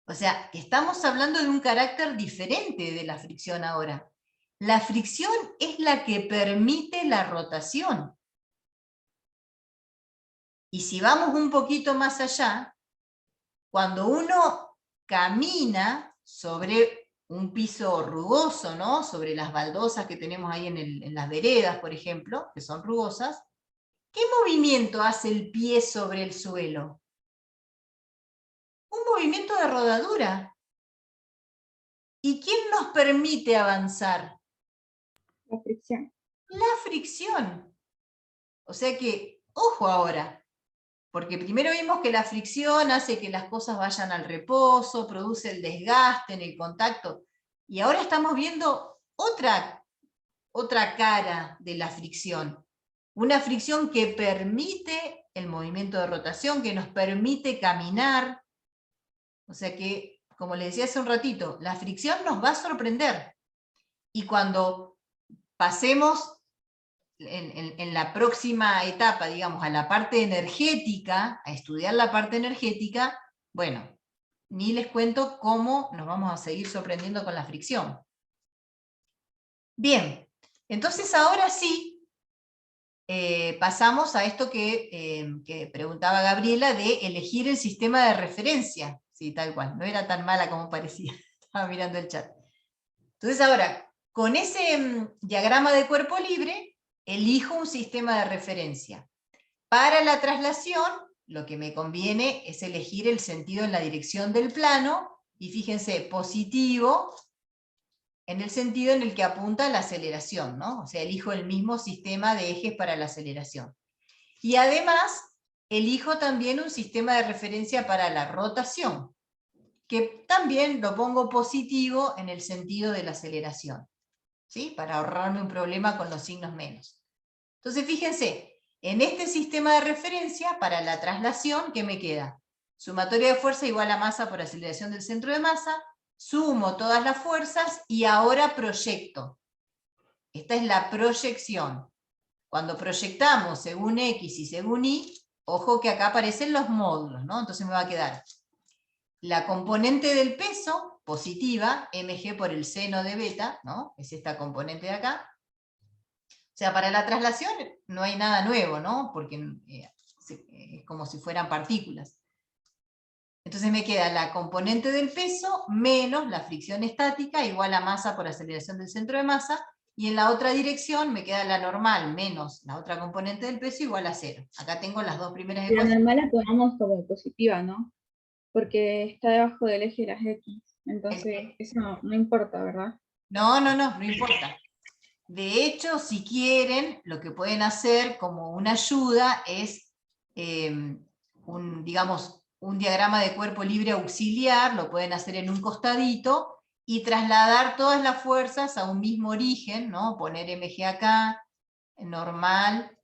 O sea, estamos hablando de un carácter diferente de la fricción ahora. La fricción es la que permite la rotación. Y si vamos un poquito más allá, cuando uno camina sobre un piso rugoso, ¿no? Sobre las baldosas que tenemos ahí en las veredas, por ejemplo, que son rugosas, ¿qué movimiento hace el pie sobre el suelo? Un movimiento de rodadura. ¿Y quién nos permite avanzar? La fricción. La fricción. O sea que, ojo ahora, porque primero vimos que la fricción hace que las cosas vayan al reposo, produce el desgaste en el contacto, y ahora estamos viendo otra cara de la fricción. Una fricción que permite el movimiento de rotación, que nos permite caminar. O sea que, como les decía hace un ratito, la fricción nos va a sorprender. Y cuando pasemos en la próxima etapa, digamos, a la parte energética, a estudiar la parte energética, bueno, ni les cuento cómo nos vamos a seguir sorprendiendo con la fricción. Bien, entonces ahora sí, pasamos a esto que preguntaba Gabriela, de elegir el sistema de referencia. Sí, tal cual, no era tan mala como parecía, estaba mirando el chat. Entonces ahora, con ese diagrama de cuerpo libre, elijo un sistema de referencia. Para la traslación, lo que me conviene es elegir el sentido en la dirección del plano, y fíjense, positivo, en el sentido en el que apunta la aceleración, ¿no? O sea, elijo el mismo sistema de ejes para la aceleración. Y además, elijo también un sistema de referencia para la rotación, que también lo pongo positivo en el sentido de la aceleración, ¿sí? Para ahorrarme un problema con los signos menos. Entonces, fíjense, en este sistema de referencia, para la traslación, ¿qué me queda? Sumatoria de fuerza igual a masa por aceleración del centro de masa, sumo todas las fuerzas y ahora proyecto. Esta es la proyección. Cuando proyectamos según X y según Y, ojo que acá aparecen los módulos, ¿no? Entonces me va a quedar la componente del peso, positiva, mg por el seno de beta, ¿no? Es esta componente de acá. O sea, para la traslación no hay nada nuevo, ¿no? Porque es como si fueran partículas. Entonces me queda la componente del peso menos la fricción estática igual a masa por aceleración del centro de masa, y en la otra dirección me queda la normal menos la otra componente del peso igual a 0. Acá tengo las dos primeras La ecuaciones. normal la tomamos como positiva, ¿no? Porque está debajo del eje de las X. Entonces, eso no importa, ¿verdad? No importa. De hecho, si quieren, lo que pueden hacer como una ayuda es digamos, un diagrama de cuerpo libre auxiliar, lo pueden hacer en un costadito, y trasladar todas las fuerzas a un mismo origen, ¿no? Poner mg acá, normal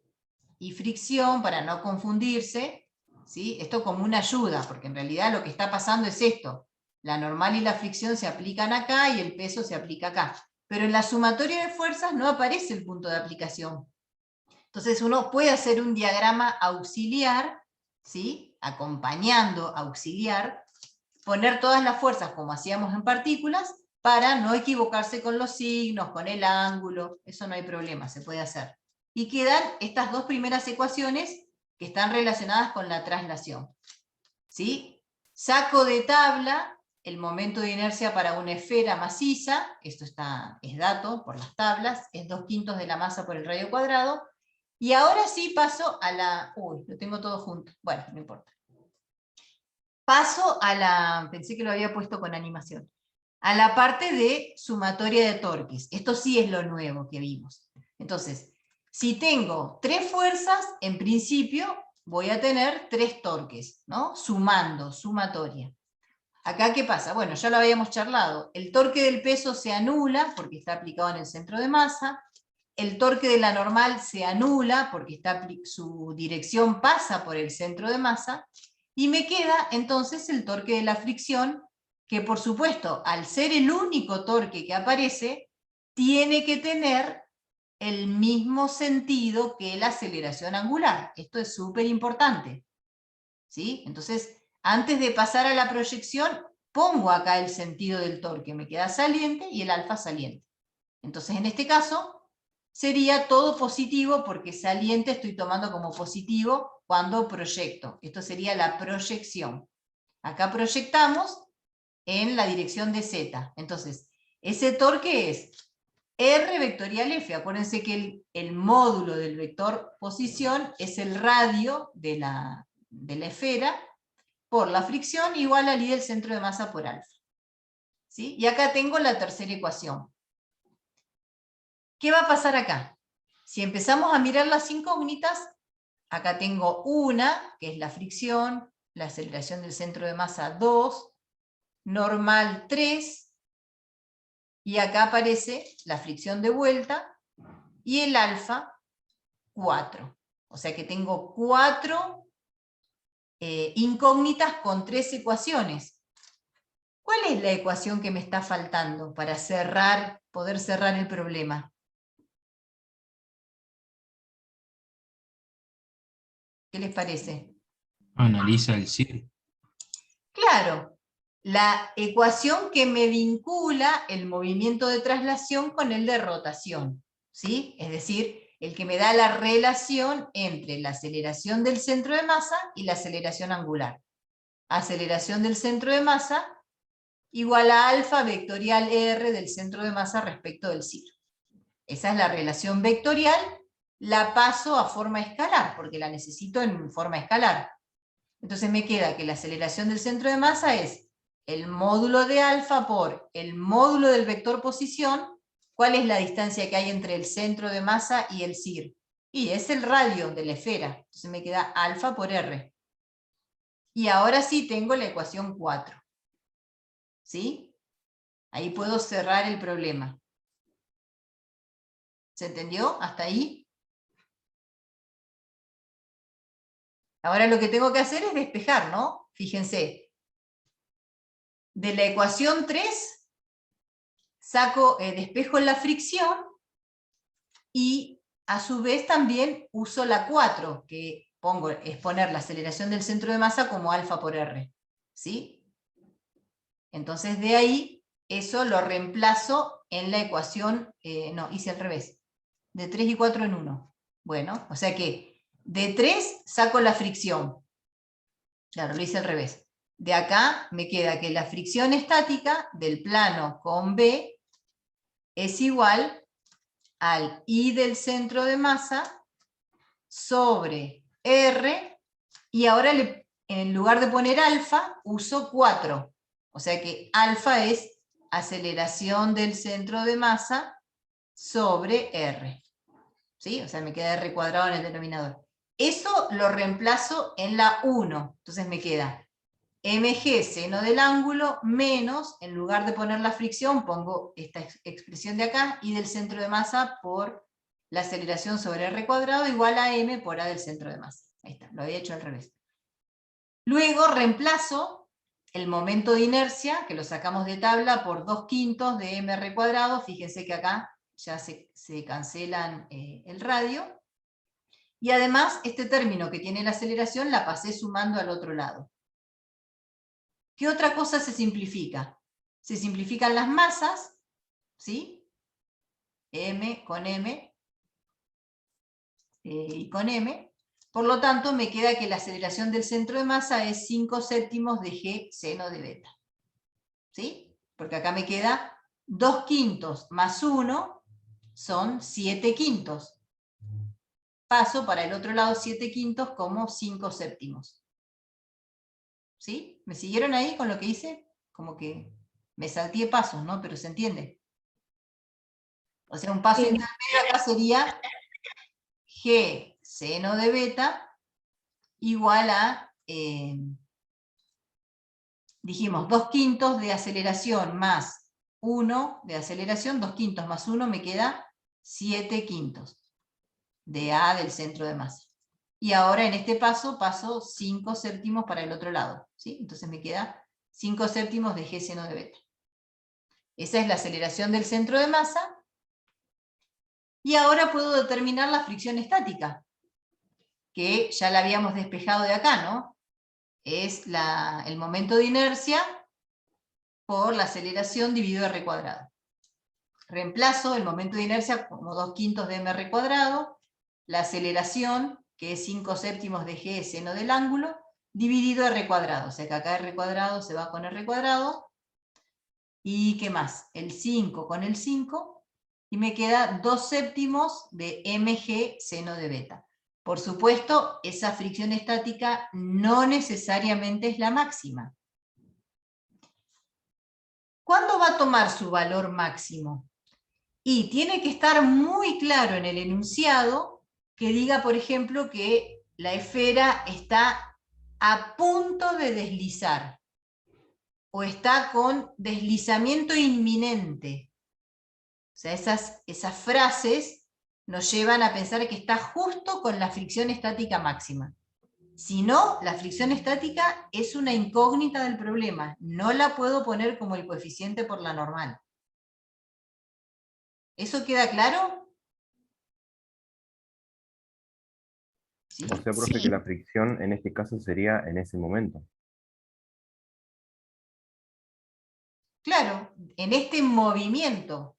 y fricción, para no confundirse, ¿sí? Esto como una ayuda, porque en realidad lo que está pasando es esto. La normal y la fricción se aplican acá y el peso se aplica acá. Pero en la sumatoria de fuerzas no aparece el punto de aplicación. Entonces uno puede hacer un diagrama auxiliar, ¿sí? Acompañando auxiliar, poner todas las fuerzas como hacíamos en partículas, para no equivocarse con los signos, con el ángulo, eso no hay problema, se puede hacer. Y quedan estas dos primeras ecuaciones que están relacionadas con la traslación. ¿Sí? Saco de tabla el momento de inercia para una esfera maciza, esto es dato por las tablas, es 2/5 de la masa por el radio cuadrado, y ahora sí paso a la... Uy, lo tengo todo junto, bueno, no importa. Paso a la... Pensé que lo había puesto con animación. A la parte de sumatoria de torques. Esto sí es lo nuevo que vimos. Entonces, si tengo 3 fuerzas, en principio voy a tener 3 torques, ¿no? Sumando, sumatoria. Acá, ¿qué pasa? Bueno, ya lo habíamos charlado. El torque del peso se anula porque está aplicado en el centro de masa. El torque de la normal se anula porque su dirección pasa por el centro de masa. Y me queda entonces el torque de la fricción, que por supuesto, al ser el único torque que aparece, tiene que tener el mismo sentido que la aceleración angular. Esto es súper importante, ¿sí? Entonces, antes de pasar a la proyección, pongo acá el sentido del torque, me queda saliente y el alfa saliente. Entonces, en este caso, sería todo positivo, porque saliente estoy tomando como positivo cuando proyecto. Esto sería la proyección. Acá proyectamos en la dirección de Z. Entonces, ese torque es R vectorial F. Acuérdense que el módulo del vector posición es el radio de la esfera por la fricción igual al I del centro de masa por alfa. ¿Sí? Y acá tengo la tercera ecuación. ¿Qué va a pasar acá? Si empezamos a mirar las incógnitas, acá tengo una, que es la fricción, la aceleración del centro de masa 2, normal 3, y acá aparece la fricción de vuelta, y el alfa 4. O sea que tengo 4 incógnitas con 3 ecuaciones. ¿Cuál es la ecuación que me está faltando para poder cerrar el problema? ¿Qué les parece? Analiza el CIR. Claro, la ecuación que me vincula el movimiento de traslación con el de rotación, ¿sí? Es decir, el que me da la relación entre la aceleración del centro de masa y la aceleración angular. Aceleración del centro de masa igual a alfa vectorial R del centro de masa respecto del CIR. Esa es la relación vectorial, la paso a forma escalar, porque la necesito en forma escalar. Entonces me queda que la aceleración del centro de masa es el módulo de alfa por el módulo del vector posición. ¿Cuál es la distancia que hay entre el centro de masa y el CIR? Y es el radio de la esfera. Entonces me queda alfa por R. Y ahora sí tengo la ecuación 4. ¿Sí? Ahí puedo cerrar el problema. ¿Se entendió? ¿Hasta ahí? Ahora lo que tengo que hacer es despejar, ¿no? Fíjense. De la ecuación 3, despejo la fricción, y a su vez también uso la 4, que es poner la aceleración del centro de masa como alfa por R. ¿Sí? Entonces de ahí, eso lo reemplazo en la ecuación, no, hice al revés. De 3 y 4 en 1. Bueno, o sea que de 3 saco la fricción. Claro, lo hice al revés. De acá me queda que la fricción estática del plano con B es igual al I del centro de masa sobre R, y ahora en lugar de poner alfa, uso 4. O sea que alfa es aceleración del centro de masa sobre R. ¿Sí? O sea, me queda R cuadrado en el denominador. Eso lo reemplazo en la 1. Entonces me queda mg seno del ángulo menos, en lugar de poner la fricción, pongo esta expresión de acá, I del centro de masa por la aceleración sobre R cuadrado igual a m por A del centro de masa. Ahí está, lo había hecho al revés. Luego reemplazo el momento de inercia, que lo sacamos de tabla, por 2/5 de mr cuadrado. Fíjense que acá ya se cancelan el radio. Y además, este término que tiene la aceleración la pasé sumando al otro lado. ¿Qué otra cosa se simplifica? Se simplifican las masas, ¿sí? M con M y con M. Por lo tanto, me queda que la aceleración del centro de masa es 5/7 de G seno de beta. ¿Sí? Porque acá me queda 2/5 más 1 son 7/5. Paso para el otro lado 7/5 como 5/7. ¿Sí? ¿Me siguieron ahí con lo que hice? Como que me salteé pasos, ¿no? Pero se entiende. O sea, un paso Sí. intermedio acá sería G seno de beta igual a, dijimos, 2/5 de aceleración más 1 de aceleración, 2/5 más 1 me queda 7/5 de A del centro de masa. Y ahora en este paso, paso 5/7 para el otro lado. ¿Sí? Entonces me queda 5/7 de G seno de beta. Esa es la aceleración del centro de masa. Y ahora puedo determinar la fricción estática, que ya la habíamos despejado de acá, ¿no? Es el momento de inercia por la aceleración dividido R cuadrado. Reemplazo el momento de inercia como 2/5 de mr cuadrado, la aceleración, que es 5/7 de G seno del ángulo, dividido R cuadrado. O sea que acá R cuadrado se va con R cuadrado. ¿Y qué más? El 5 con el 5. Y me queda 2/7 de mg seno de beta. Por supuesto, esa fricción estática no necesariamente es la máxima. ¿Cuándo va a tomar su valor máximo? Y tiene que estar muy claro en el enunciado que diga, por ejemplo, que la esfera está a punto de deslizar o está con deslizamiento inminente. O sea, esas frases nos llevan a pensar que está justo con la fricción estática máxima. Si no, la fricción estática es una incógnita del problema. No la puedo poner como el coeficiente por la normal. ¿Eso queda claro? ¿Sí? O sea, profe, Sí. que la fricción en este caso sería en ese momento. Claro, en este movimiento.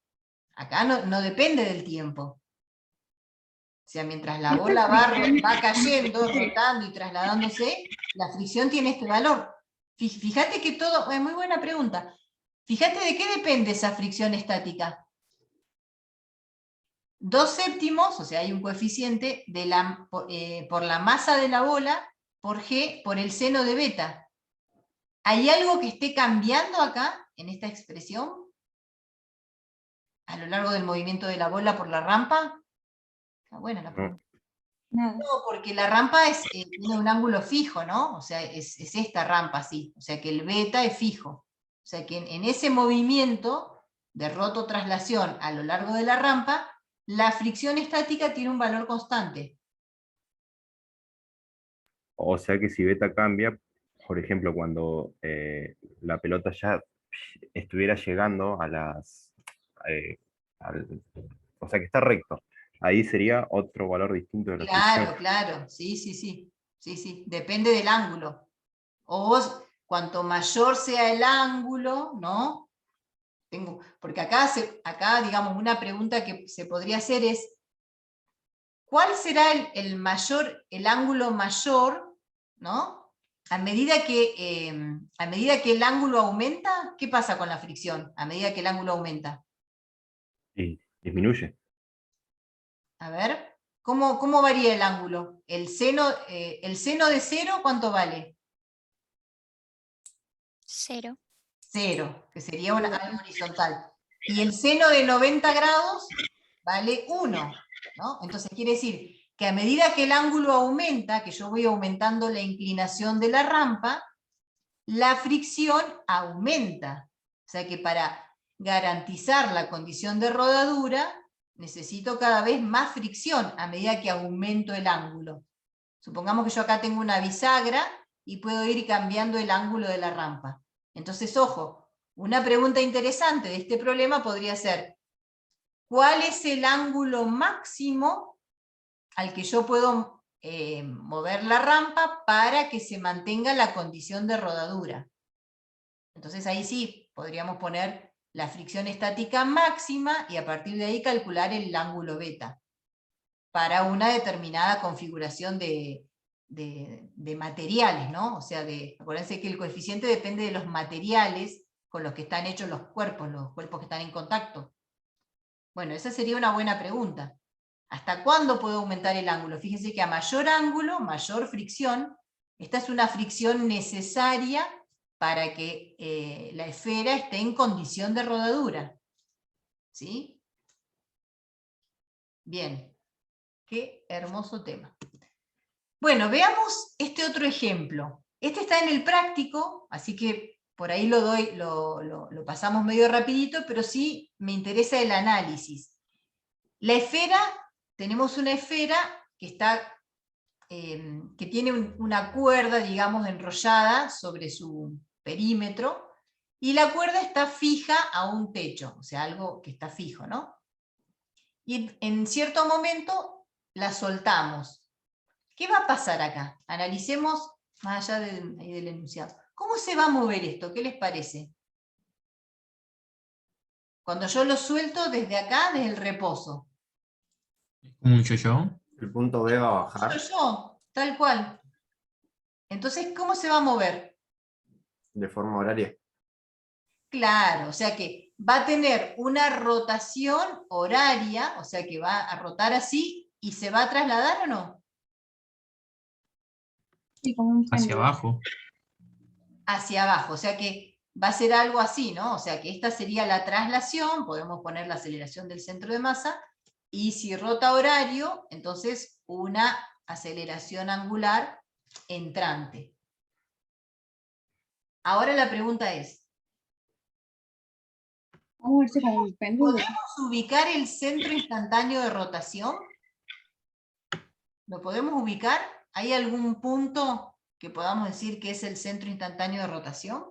Acá no depende del tiempo. O sea, mientras la bola va cayendo, rotando y trasladándose, la fricción tiene este valor. Fíjate que todo, es muy buena pregunta. Fíjate de qué depende esa fricción estática. 2/7, o sea, hay un coeficiente por la masa de la bola por G por el seno de beta. ¿Hay algo que esté cambiando acá, en esta expresión? A lo largo del movimiento de la bola por la rampa. Está buena la pregunta. Nada. No, porque la rampa tiene un ángulo fijo, ¿no? O sea, es esta rampa, sí. O sea que el beta es fijo. O sea que en ese movimiento de roto-traslación a lo largo de la rampa, la fricción estática tiene un valor constante. O sea que si beta cambia, por ejemplo, cuando la pelota ya estuviera llegando a las... o sea que está recto. Ahí sería otro valor distinto de la Claro, fricción. claro, sí, sí, sí. Sí, sí, depende del ángulo. O cuanto mayor sea el ángulo, ¿no? Porque acá, digamos, una pregunta que se podría hacer es, ¿cuál será el ángulo mayor, ¿no? A medida que el ángulo aumenta, ¿qué pasa con la fricción? A medida que el ángulo aumenta. Y disminuye. A ver, ¿cómo varía el ángulo? El seno de 0, ¿cuánto vale? 0. 0, que sería algo horizontal. Y el seno de 90 grados vale 1, ¿no? Entonces quiere decir que a medida que el ángulo aumenta, que yo voy aumentando la inclinación de la rampa, la fricción aumenta. O sea que para garantizar la condición de rodadura, necesito cada vez más fricción a medida que aumento el ángulo. Supongamos que yo acá tengo una bisagra y puedo ir cambiando el ángulo de la rampa. Entonces, ojo, una pregunta interesante de este problema podría ser, ¿cuál es el ángulo máximo al que yo puedo mover la rampa para que se mantenga la condición de rodadura? Entonces ahí sí, podríamos poner la fricción estática máxima y a partir de ahí calcular el ángulo beta para una determinada configuración de materiales, ¿no? O sea, acuérdense que el coeficiente depende de los materiales con los que están hechos los cuerpos que están en contacto. Bueno, esa sería una buena pregunta. ¿Hasta cuándo puedo aumentar el ángulo? Fíjense que a mayor ángulo, mayor fricción. Esta es una fricción necesaria para que la esfera esté en condición de rodadura. ¿Sí? Bien. Qué hermoso tema. Bueno, veamos este otro ejemplo. Este está en el práctico, así que por ahí lo pasamos medio rapidito, pero sí me interesa el análisis. La esfera, tenemos una esfera que tiene una cuerda, digamos, enrollada sobre su perímetro, y la cuerda está fija a un techo, o sea, algo que está fijo, ¿no? Y en cierto momento la soltamos. ¿Qué va a pasar acá? Analicemos más allá del enunciado. ¿Cómo se va a mover esto? ¿Qué les parece? Cuando yo lo suelto desde acá, desde el reposo. Como un yo-yo. El punto B va a bajar. Tal cual. Entonces, ¿cómo se va a mover? De forma horaria. Claro, o sea que va a tener una rotación horaria, o sea que va a rotar así, y se va a trasladar ¿o no? Sí, como un Hacia péndulo. abajo. Hacia abajo, o sea que va a ser algo así, ¿no? O sea que esta sería la traslación, podemos poner la aceleración del centro de masa, y si rota horario, entonces una aceleración angular entrante. Ahora la pregunta es, Va a moverse como un péndulo. ¿podemos ubicar el centro instantáneo de rotación? ¿Lo podemos ubicar? ¿Hay algún punto que podamos decir que es el centro instantáneo de rotación?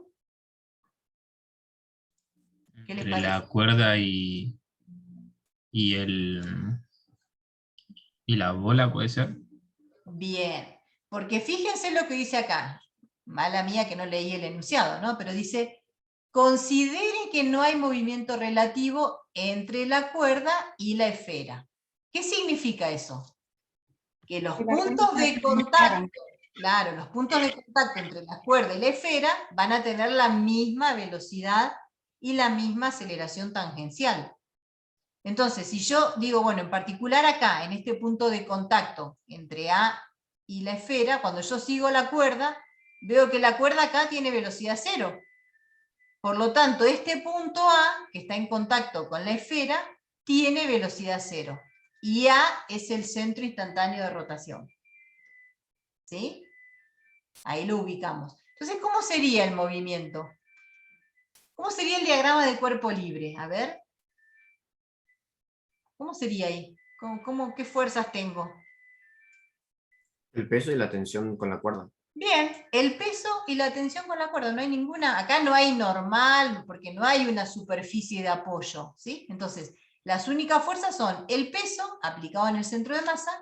¿Qué les Entre la parece? cuerda y el y la bola, puede ser. Bien, porque fíjense lo que dice acá. Mala mía que no leí el enunciado, ¿no? Pero dice, considere que no hay movimiento relativo entre la cuerda y la esfera. ¿Qué significa eso? Que los Que la puntos cuerda de se contacto, claro, los puntos de contacto entre la cuerda y la esfera van a tener la misma velocidad y la misma aceleración tangencial. Entonces, si yo digo, bueno, en particular acá, en este punto de contacto entre A y la esfera, cuando yo sigo la cuerda, veo que la cuerda acá tiene velocidad cero. Por lo tanto, este punto A, que está en contacto con la esfera, tiene velocidad cero. Y A es el centro instantáneo de rotación. ¿Sí? Ahí lo ubicamos. Entonces, ¿cómo sería el movimiento? ¿Cómo sería el diagrama de cuerpo libre? A ver. ¿Cómo sería ahí? ¿Qué fuerzas tengo? El peso y la tensión con la cuerda. Bien, el peso y la tensión con la cuerda, no hay ninguna, acá no hay normal, porque no hay una superficie de apoyo, ¿sí? Entonces, las únicas fuerzas son el peso aplicado en el centro de masa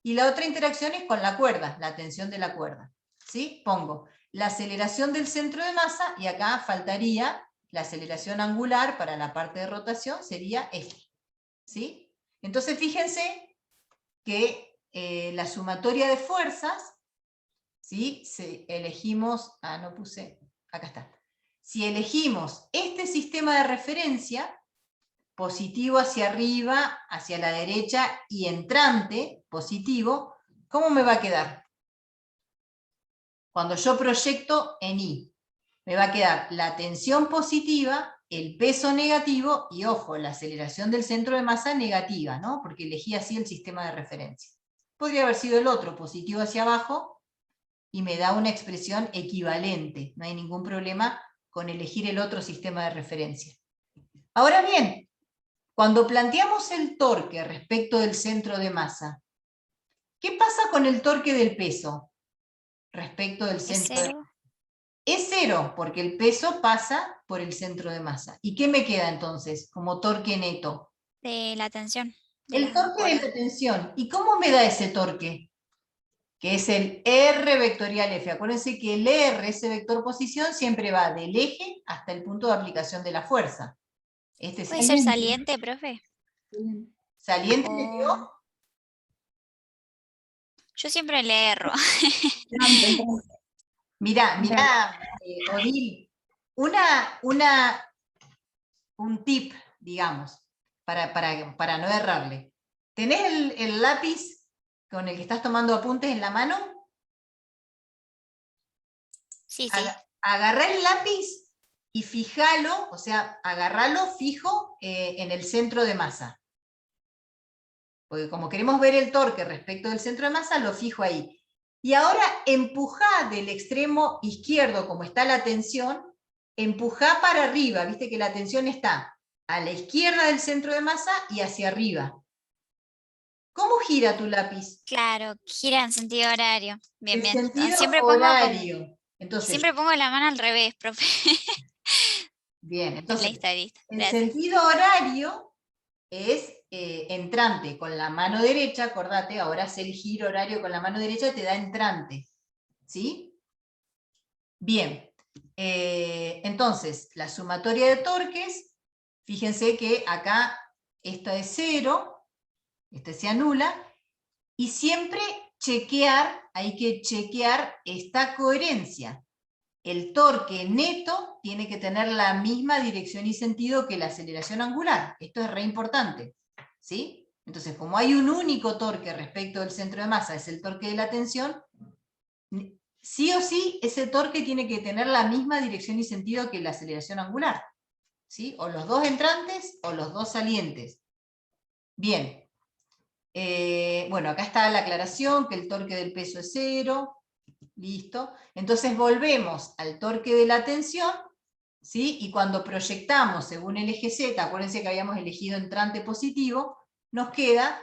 y la otra interacción es con la cuerda, la tensión de la cuerda, ¿sí? Pongo la aceleración del centro de masa y acá faltaría la aceleración angular para la parte de rotación, sería esta, ¿sí? Entonces, fíjense que la sumatoria de fuerzas, ¿sí? Si elegimos, no puse, acá está. Si elegimos este sistema de referencia, positivo hacia arriba, hacia la derecha y entrante, positivo, ¿cómo me va a quedar? Cuando yo proyecto en I, me va a quedar la tensión positiva, el peso negativo y, ojo, la aceleración del centro de masa negativa, ¿no? Porque elegí así el sistema de referencia. Podría haber sido el otro, positivo hacia abajo, y me da una expresión equivalente. No hay ningún problema con elegir el otro sistema de referencia. Ahora bien, cuando planteamos el torque respecto del centro de masa, ¿qué pasa con el torque del peso respecto del Es centro de masa? cero Es cero, porque el peso pasa por el centro de masa. ¿Y qué me queda entonces como torque neto? de la tensión de El la torque de cuerda. la tensión. ¿Y cómo me da ese torque? Que es el R vectorial F. Acuérdense que el R, ese vector posición, siempre va del eje hasta el punto de aplicación de la fuerza. Este ¿Puede es ser Saliente. saliente, profe? saliente de O- qué? Yo siempre le erro. Mirá, Odil, un tip, digamos, para no errarle. ¿Tenés el lápiz con el que estás tomando apuntes en la mano? Sí, sí. Agarrá el lápiz y fijalo, o sea, agarralo fijo en el centro de masa. Porque como queremos ver el torque respecto del centro de masa, lo fijo ahí. Y ahora empujá del extremo izquierdo, como está la tensión, empujá para arriba, viste que la tensión está a la izquierda del centro de masa y hacia arriba. ¿Cómo gira tu lápiz? Claro, gira en sentido horario. Bien, En bien. sentido Siempre pongo como, horario. Entonces, siempre pongo la mano al revés, profe. bien, entonces, Listo, listo. en Gracias. sentido horario es entrante con la mano derecha, acordate, ahora hace el giro horario con la mano derecha, te da entrante. ¿Sí? Bien. Entonces, la sumatoria de torques, fíjense que acá esta es 0, este se anula, y siempre hay que chequear esta coherencia. El torque neto tiene que tener la misma dirección y sentido que la aceleración angular. Esto es re importante, ¿sí? Entonces, como hay un único torque respecto del centro de masa, es el torque de la tensión, sí o sí ese torque tiene que tener la misma dirección y sentido que la aceleración angular, ¿sí? O los dos entrantes o los dos salientes. Bien. Bueno, acá está la aclaración, que el torque del peso es 0. Listo. Entonces volvemos al torque de la tensión, ¿sí? Y cuando proyectamos según el eje Z, acuérdense que habíamos elegido entrante positivo, nos queda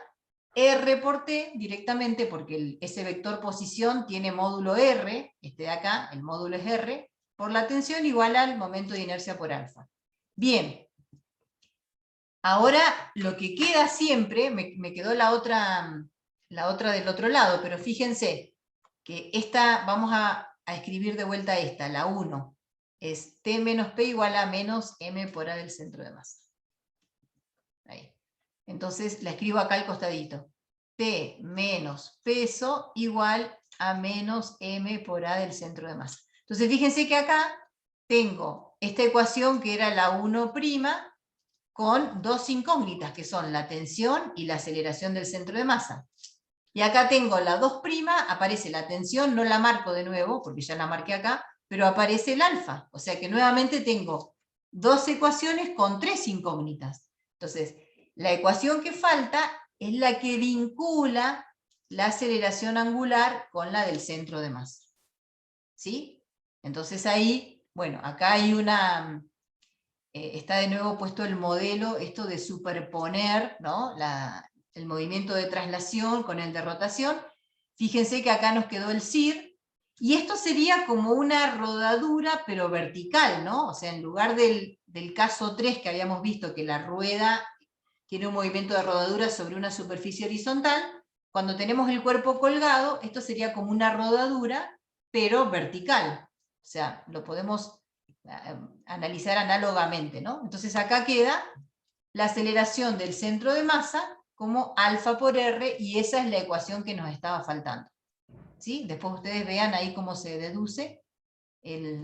R por T directamente, porque ese vector posición tiene módulo R, este de acá, el módulo es R, por la tensión igual al momento de inercia por alfa. Bien. Ahora lo que queda siempre, me quedó la otra del otro lado, pero fíjense que esta, vamos a escribir de vuelta esta, la 1, es T menos P igual a menos M por A del centro de masa. Ahí. Entonces la escribo acá al costadito. T menos peso igual a menos M por A del centro de masa. Entonces fíjense que acá tengo esta ecuación que era la 1' con dos incógnitas, que son la tensión y la aceleración del centro de masa. Y acá tengo la 2', aparece la tensión, no la marco de nuevo, porque ya la marqué acá, pero aparece el alfa. O sea que nuevamente tengo dos ecuaciones con tres incógnitas. Entonces, la ecuación que falta es la que vincula la aceleración angular con la del centro de masa. ¿Sí? Entonces ahí, bueno, acá hay una... está de nuevo puesto el modelo, esto de superponer, ¿no? El movimiento de traslación con el de rotación. Fíjense que acá nos quedó el CIR, y esto sería como una rodadura, pero vertical, ¿no? O sea, en lugar del caso 3 que habíamos visto, que la rueda tiene un movimiento de rodadura sobre una superficie horizontal, cuando tenemos el cuerpo colgado, esto sería como una rodadura, pero vertical. O sea, lo podemos analizar análogamente, ¿no? Entonces acá queda la aceleración del centro de masa como alfa por R, y esa es la ecuación que nos estaba faltando. ¿Sí? Después ustedes vean ahí cómo se deduce,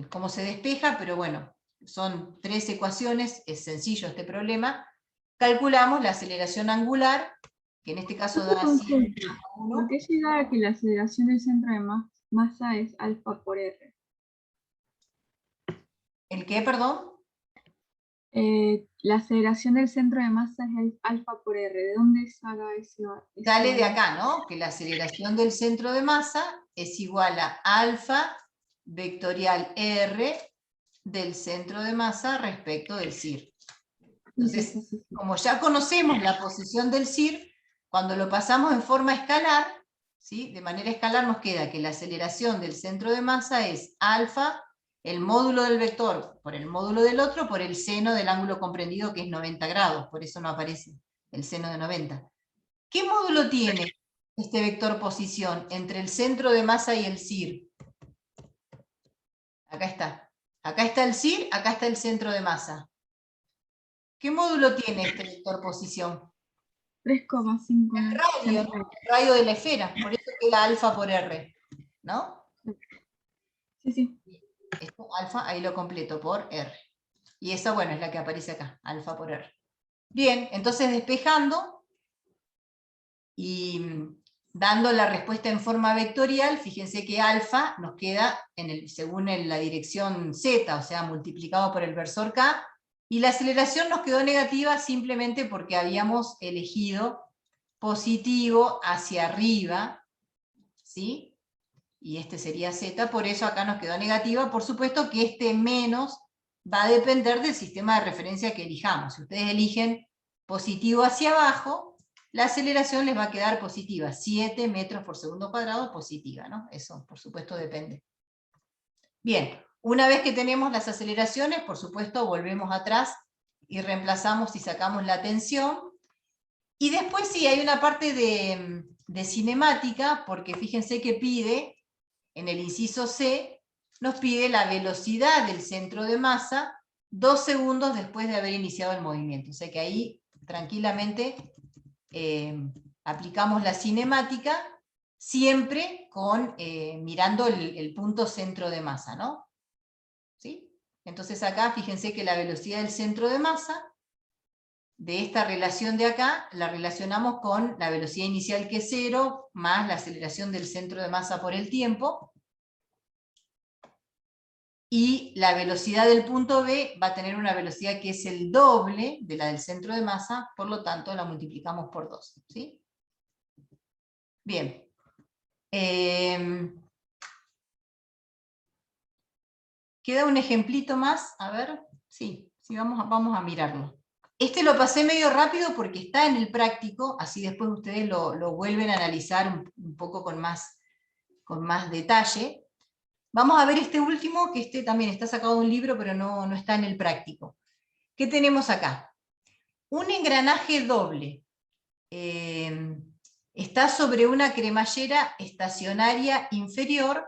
cómo se despeja, pero bueno, son tres ecuaciones, es sencillo este problema. Calculamos la aceleración angular, que en este caso da 100 a 1. ¿Por qué llega a que la aceleración del centro de masa es alfa por R? ¿El qué, perdón? La aceleración del centro de masa es alfa por R. ¿De dónde saca ese? Sale de acá, ¿no? Que la aceleración del centro de masa es igual a alfa vectorial R del centro de masa respecto del CIR. Entonces, como ya conocemos la posición del CIR, cuando lo pasamos en forma escalar, ¿sí? De manera escalar nos queda que la aceleración del centro de masa es alfa, el módulo del vector por el módulo del otro, por el seno del ángulo comprendido, que es 90 grados, por eso no aparece el seno de 90. ¿Qué módulo tiene este vector posición entre el centro de masa y el CIR? Acá está. Acá está el CIR, acá está el centro de masa. ¿Qué módulo tiene este vector posición? 3,5. El radio, ¿no? El radio de la esfera, por eso queda alfa por R, ¿no? Sí, sí. Esto alfa, ahí lo completo por R. Y esa, bueno, es la que aparece acá, alfa por R. Bien, entonces despejando y dando la respuesta en forma vectorial, fíjense que alfa nos queda según la dirección Z, o sea, multiplicado por el versor K, y la aceleración nos quedó negativa simplemente porque habíamos elegido positivo hacia arriba, ¿sí? Y este sería Z, por eso acá nos quedó negativa. Por supuesto que este menos va a depender del sistema de referencia que elijamos. Si ustedes eligen positivo hacia abajo, la aceleración les va a quedar positiva, 7 metros por segundo cuadrado positiva, ¿no? Eso, por supuesto, depende. Bien, una vez que tenemos las aceleraciones, por supuesto, volvemos atrás y reemplazamos y sacamos la tensión. Y después sí, hay una parte de cinemática, porque fíjense que pide, en el inciso C, nos pide la velocidad del centro de masa 2 segundos después de haber iniciado el movimiento. O sea que ahí tranquilamente aplicamos la cinemática siempre con, mirando el punto centro de masa, ¿no? ¿Sí? Entonces acá fíjense que la velocidad del centro de masa, de esta relación de acá, la relacionamos con la velocidad inicial que es 0, más la aceleración del centro de masa por el tiempo, y la velocidad del punto B va a tener una velocidad que es el doble de la del centro de masa, por lo tanto la multiplicamos por 2. ¿Sí? Bien. Queda un ejemplito más, a ver, sí, vamos a mirarlo. Este lo pasé medio rápido porque está en el práctico, así después ustedes lo vuelven a analizar un poco con más detalle. Vamos a ver este último, que este también está sacado de un libro, pero no está en el práctico. ¿Qué tenemos acá? Un engranaje doble. Está sobre una cremallera estacionaria inferior,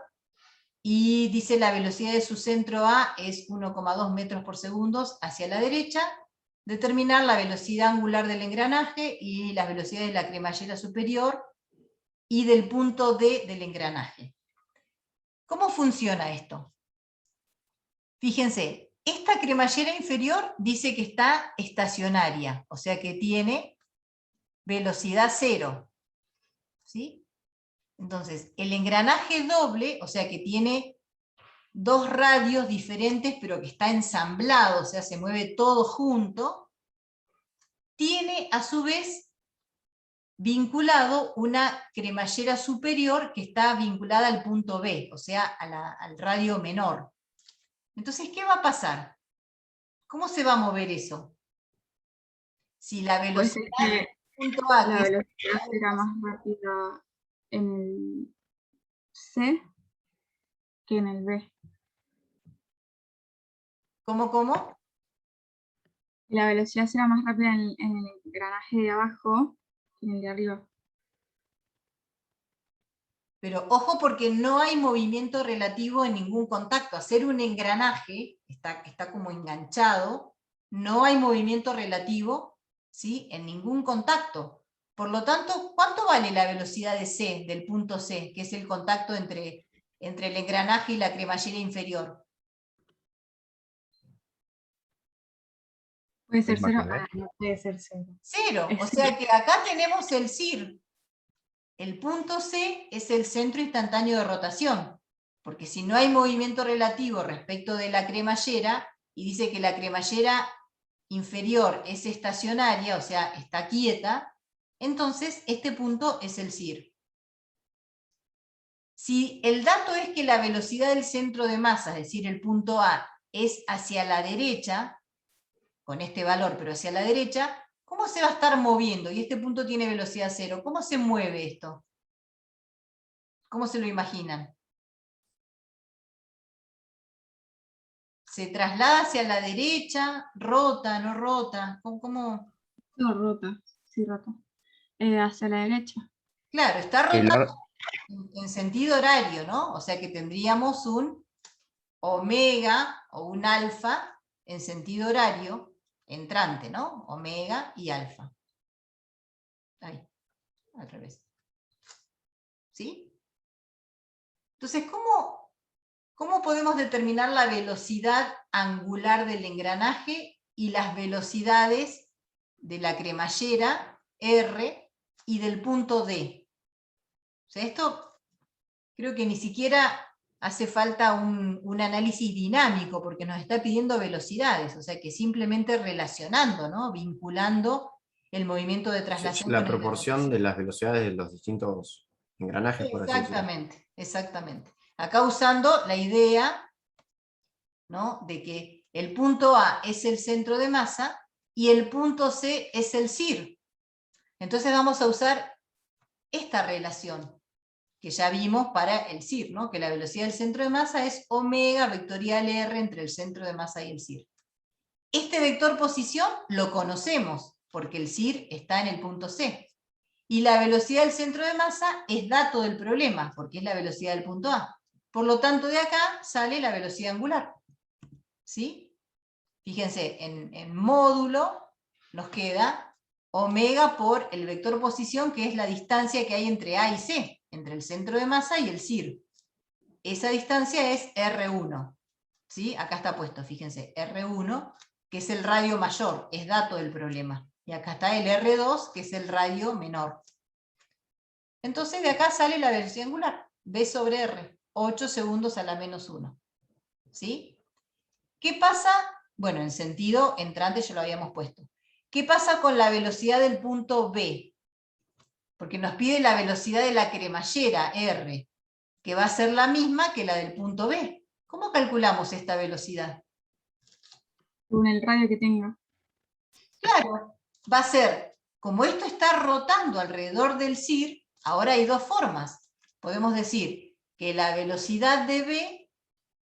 y dice la velocidad de su centro A es 1,2 metros por segundo hacia la derecha. Determinar la velocidad angular del engranaje y las velocidades de la cremallera superior y del punto D del engranaje. ¿Cómo funciona esto? Fíjense, esta cremallera inferior dice que está estacionaria, o sea que tiene velocidad 0. ¿Sí? Entonces, el engranaje doble, o sea que tiene dos radios diferentes, pero que está ensamblado, o sea, se mueve todo junto, tiene a su vez vinculado una cremallera superior que está vinculada al punto B, o sea, al radio menor. Entonces, ¿qué va a pasar? ¿Cómo se va a mover eso? Si la Puede velocidad ser del que punto A, la que es velocidad será más rápida en el C que en el B. ¿cómo? La velocidad será más rápida en el engranaje de abajo que en el de arriba. Pero ojo, porque no hay movimiento relativo en ningún contacto. Hacer un engranaje, está como enganchado, no hay movimiento relativo, ¿sí?, en ningún contacto. Por lo tanto, ¿cuánto vale la velocidad de C, del punto C, que es el contacto entre el engranaje y la cremallera inferior? Puede ser Es más 0, que B. no puede ser 0. 0. O Es sea que acá tenemos el CIR. El punto C es el centro instantáneo de rotación, porque si no hay movimiento relativo respecto de la cremallera, y dice que la cremallera inferior es estacionaria, o sea, está quieta, entonces este punto es el CIR. Si el dato es que la velocidad del centro de masa, es decir, el punto A, es hacia la derecha, con este valor, pero hacia la derecha, ¿cómo se va a estar moviendo? Y este punto tiene velocidad 0. ¿Cómo se mueve esto? ¿Cómo se lo imaginan? ¿Se traslada hacia la derecha? ¿Rota? ¿No rota? ¿Cómo? No, rota, sí rota. Hacia la derecha. Claro, está El rotando ar- en sentido horario, ¿no? O sea que tendríamos un omega o un alfa en sentido horario entrante, ¿no? Omega y alfa. Ahí, al revés. ¿Sí? Entonces, ¿cómo podemos determinar la velocidad angular del engranaje y las velocidades de la cremallera R y del punto D? O sea, esto creo que ni siquiera hace falta un análisis dinámico, porque nos está pidiendo velocidades, o sea que simplemente relacionando, ¿no?, vinculando el movimiento de traslación La con el de proporción rotación. de las velocidades de los distintos engranajes, por así decirlo. Exactamente. Acá usando la idea, ¿no?, de que el punto A es el centro de masa y el punto C es el CIR. Entonces vamos a usar esta relación que ya vimos para el CIR, ¿no?, que la velocidad del centro de masa es omega vectorial R entre el centro de masa y el CIR. Este vector posición lo conocemos, porque el CIR está en el punto C. Y la velocidad del centro de masa es dato del problema, porque es la velocidad del punto A. Por lo tanto, de acá sale la velocidad angular. ¿Sí? Fíjense, en módulo nos queda omega por el vector posición, que es la distancia que hay entre A y C. entre el centro de masa y el CIR. Esa distancia es R1. ¿Sí? Acá está puesto, fíjense, R1, que es el radio mayor, es dato del problema. Y acá está el R2, que es el radio menor. Entonces de acá sale la velocidad angular, V sobre R, 8 segundos a la menos 1. ¿Sí? ¿Qué pasa? Bueno, en sentido entrante ya lo habíamos puesto. ¿Qué pasa con la velocidad del punto B? Porque nos pide la velocidad de la cremallera, R, que va a ser la misma que la del punto B. ¿Cómo calculamos esta velocidad? Según el radio que tenga. Claro, va a ser, como esto está rotando alrededor del CIR, ahora hay dos formas. Podemos decir que la velocidad de B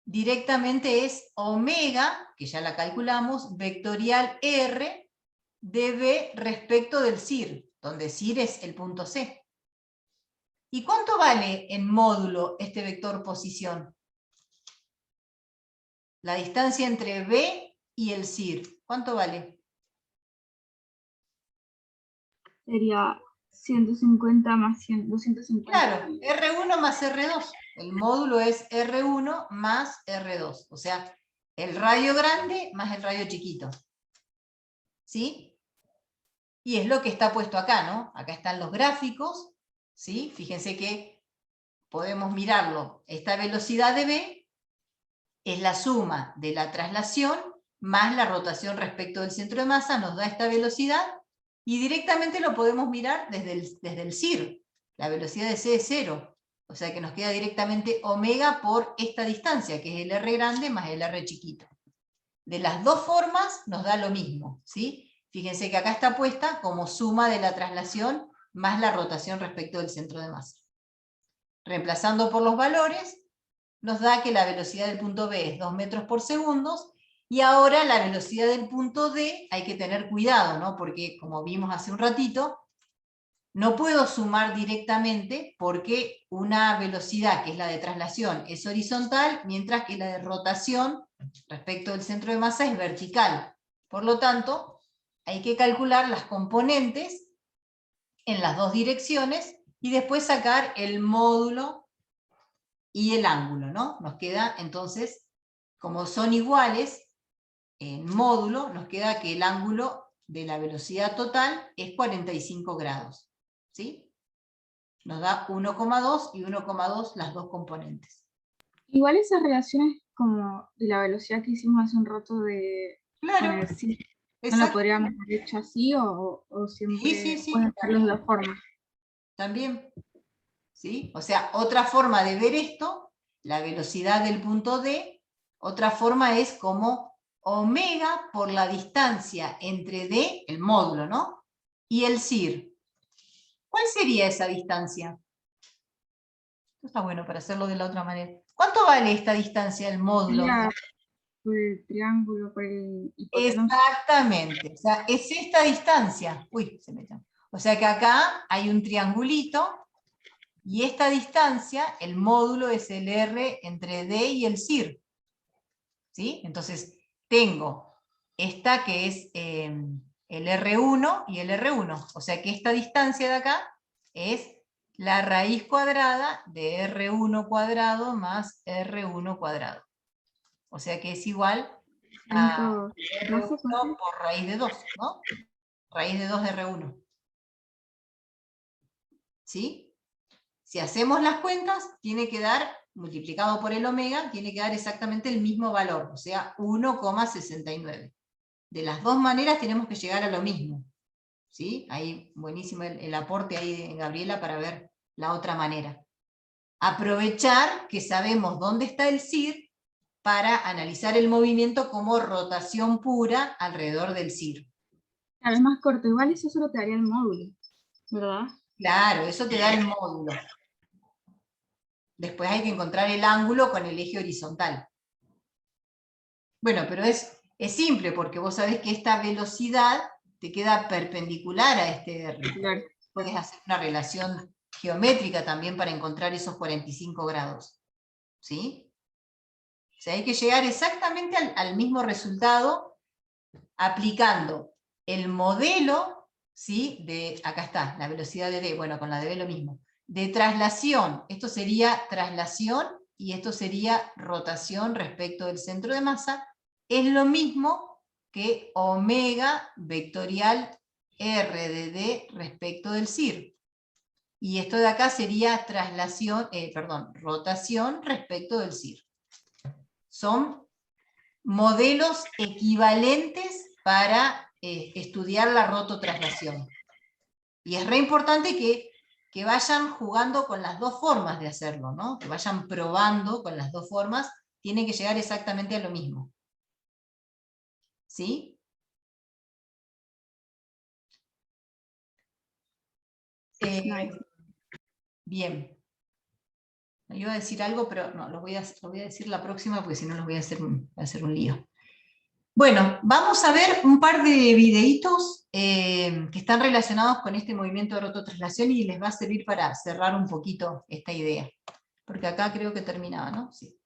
directamente es omega, que ya la calculamos, vectorial R de B respecto del CIR, donde CIR es el punto C. ¿Y cuánto vale en módulo este vector posición? La distancia entre B y el CIR, ¿cuánto vale? Sería 150 más 100, 250. Claro, R1 más R2. El módulo es R1 más R2. O sea, el radio grande más el radio chiquito. ¿Sí? Y es lo que está puesto acá, ¿no? Acá están los gráficos. ¿Sí? Fíjense que podemos mirarlo. Esta velocidad de B es la suma de la traslación más la rotación respecto del centro de masa, nos da esta velocidad, y directamente lo podemos mirar desde el CIR. La velocidad de C es 0, o sea que nos queda directamente omega por esta distancia, que es el R grande más el R chiquito. De las dos formas nos da lo mismo, ¿sí? Fíjense que acá está puesta como suma de la traslación más la rotación respecto del centro de masa. Reemplazando por los valores, nos da que la velocidad del punto B es 2 metros por segundo, y ahora la velocidad del punto D hay que tener cuidado, ¿no? Porque como vimos hace un ratito, no puedo sumar directamente porque una velocidad, que es la de traslación, es horizontal, mientras que la de rotación respecto del centro de masa es vertical. Por lo tanto, hay que calcular las componentes en las dos direcciones y después sacar el módulo y el ángulo, ¿no? Nos queda entonces, como son iguales en módulo, nos queda que el ángulo de la velocidad total es 45 grados, ¿sí? Nos da 1,2 y 1,2 las dos componentes. Igual esas relaciones como de la velocidad que hicimos hace un rato de Claro, ¿no lo exacto. podríamos haber hecho así o siempre Sí, pueden estar las dos formas? también. ¿Sí? O sea, otra forma de ver esto, la velocidad del punto D, otra forma es como omega por la distancia entre D, el módulo, ¿no? Y el CIR. ¿Cuál sería esa distancia? Esto está bueno para hacerlo de la otra manera. ¿Cuánto vale esta distancia del módulo? Sería por el triángulo, por el hipotenusa. Exactamente. O sea, es esta distancia. Uy, se me llama. O sea que acá hay un triangulito, y esta distancia, el módulo es el R entre D y el CIR. ¿Sí? Entonces, tengo esta que es el R1 y el R1. O sea que esta distancia de acá es la raíz cuadrada de R1 cuadrado más R1 cuadrado. O sea que es igual a R1 por raíz de 2, ¿no? Raíz de 2 de R1. ¿Sí? Si hacemos las cuentas, tiene que dar, multiplicado por el omega, tiene que dar exactamente el mismo valor, o sea, 1,69. De las dos maneras tenemos que llegar a lo mismo. ¿Sí? Ahí, buenísimo el aporte ahí de Gabriela para ver la otra manera. Aprovechar que sabemos dónde está el CIR para analizar el movimiento como rotación pura alrededor del CIR. Claro, es más corto, igual eso solo te daría el módulo, ¿verdad? Claro, eso te da el módulo. Después hay que encontrar el ángulo con el eje horizontal. Bueno, pero es simple, porque vos sabés que esta velocidad te queda perpendicular a este R. Claro. Puedes hacer una relación geométrica también para encontrar esos 45 grados. ¿Sí? O sea, hay que llegar exactamente al mismo resultado aplicando el modelo, ¿sí? Acá está, la velocidad de D, bueno, con la de B lo mismo. de traslación. Esto sería traslación y esto sería rotación respecto del centro de masa. Es lo mismo que omega vectorial R de D respecto del CIR. Y esto de acá sería rotación respecto del CIR. Son modelos equivalentes para estudiar la rototraslación. Y es re importante que vayan jugando con las dos formas de hacerlo, ¿no? Que vayan probando con las dos formas, tienen que llegar exactamente a lo mismo. ¿Sí? Nice. Bien. Me iba a decir algo, pero no, lo voy a decir la próxima porque si no los voy a hacer un lío. Bueno, vamos a ver un par de videitos que están relacionados con este movimiento de rototraslación y les va a servir para cerrar un poquito esta idea. Porque acá creo que terminaba, ¿no? Sí.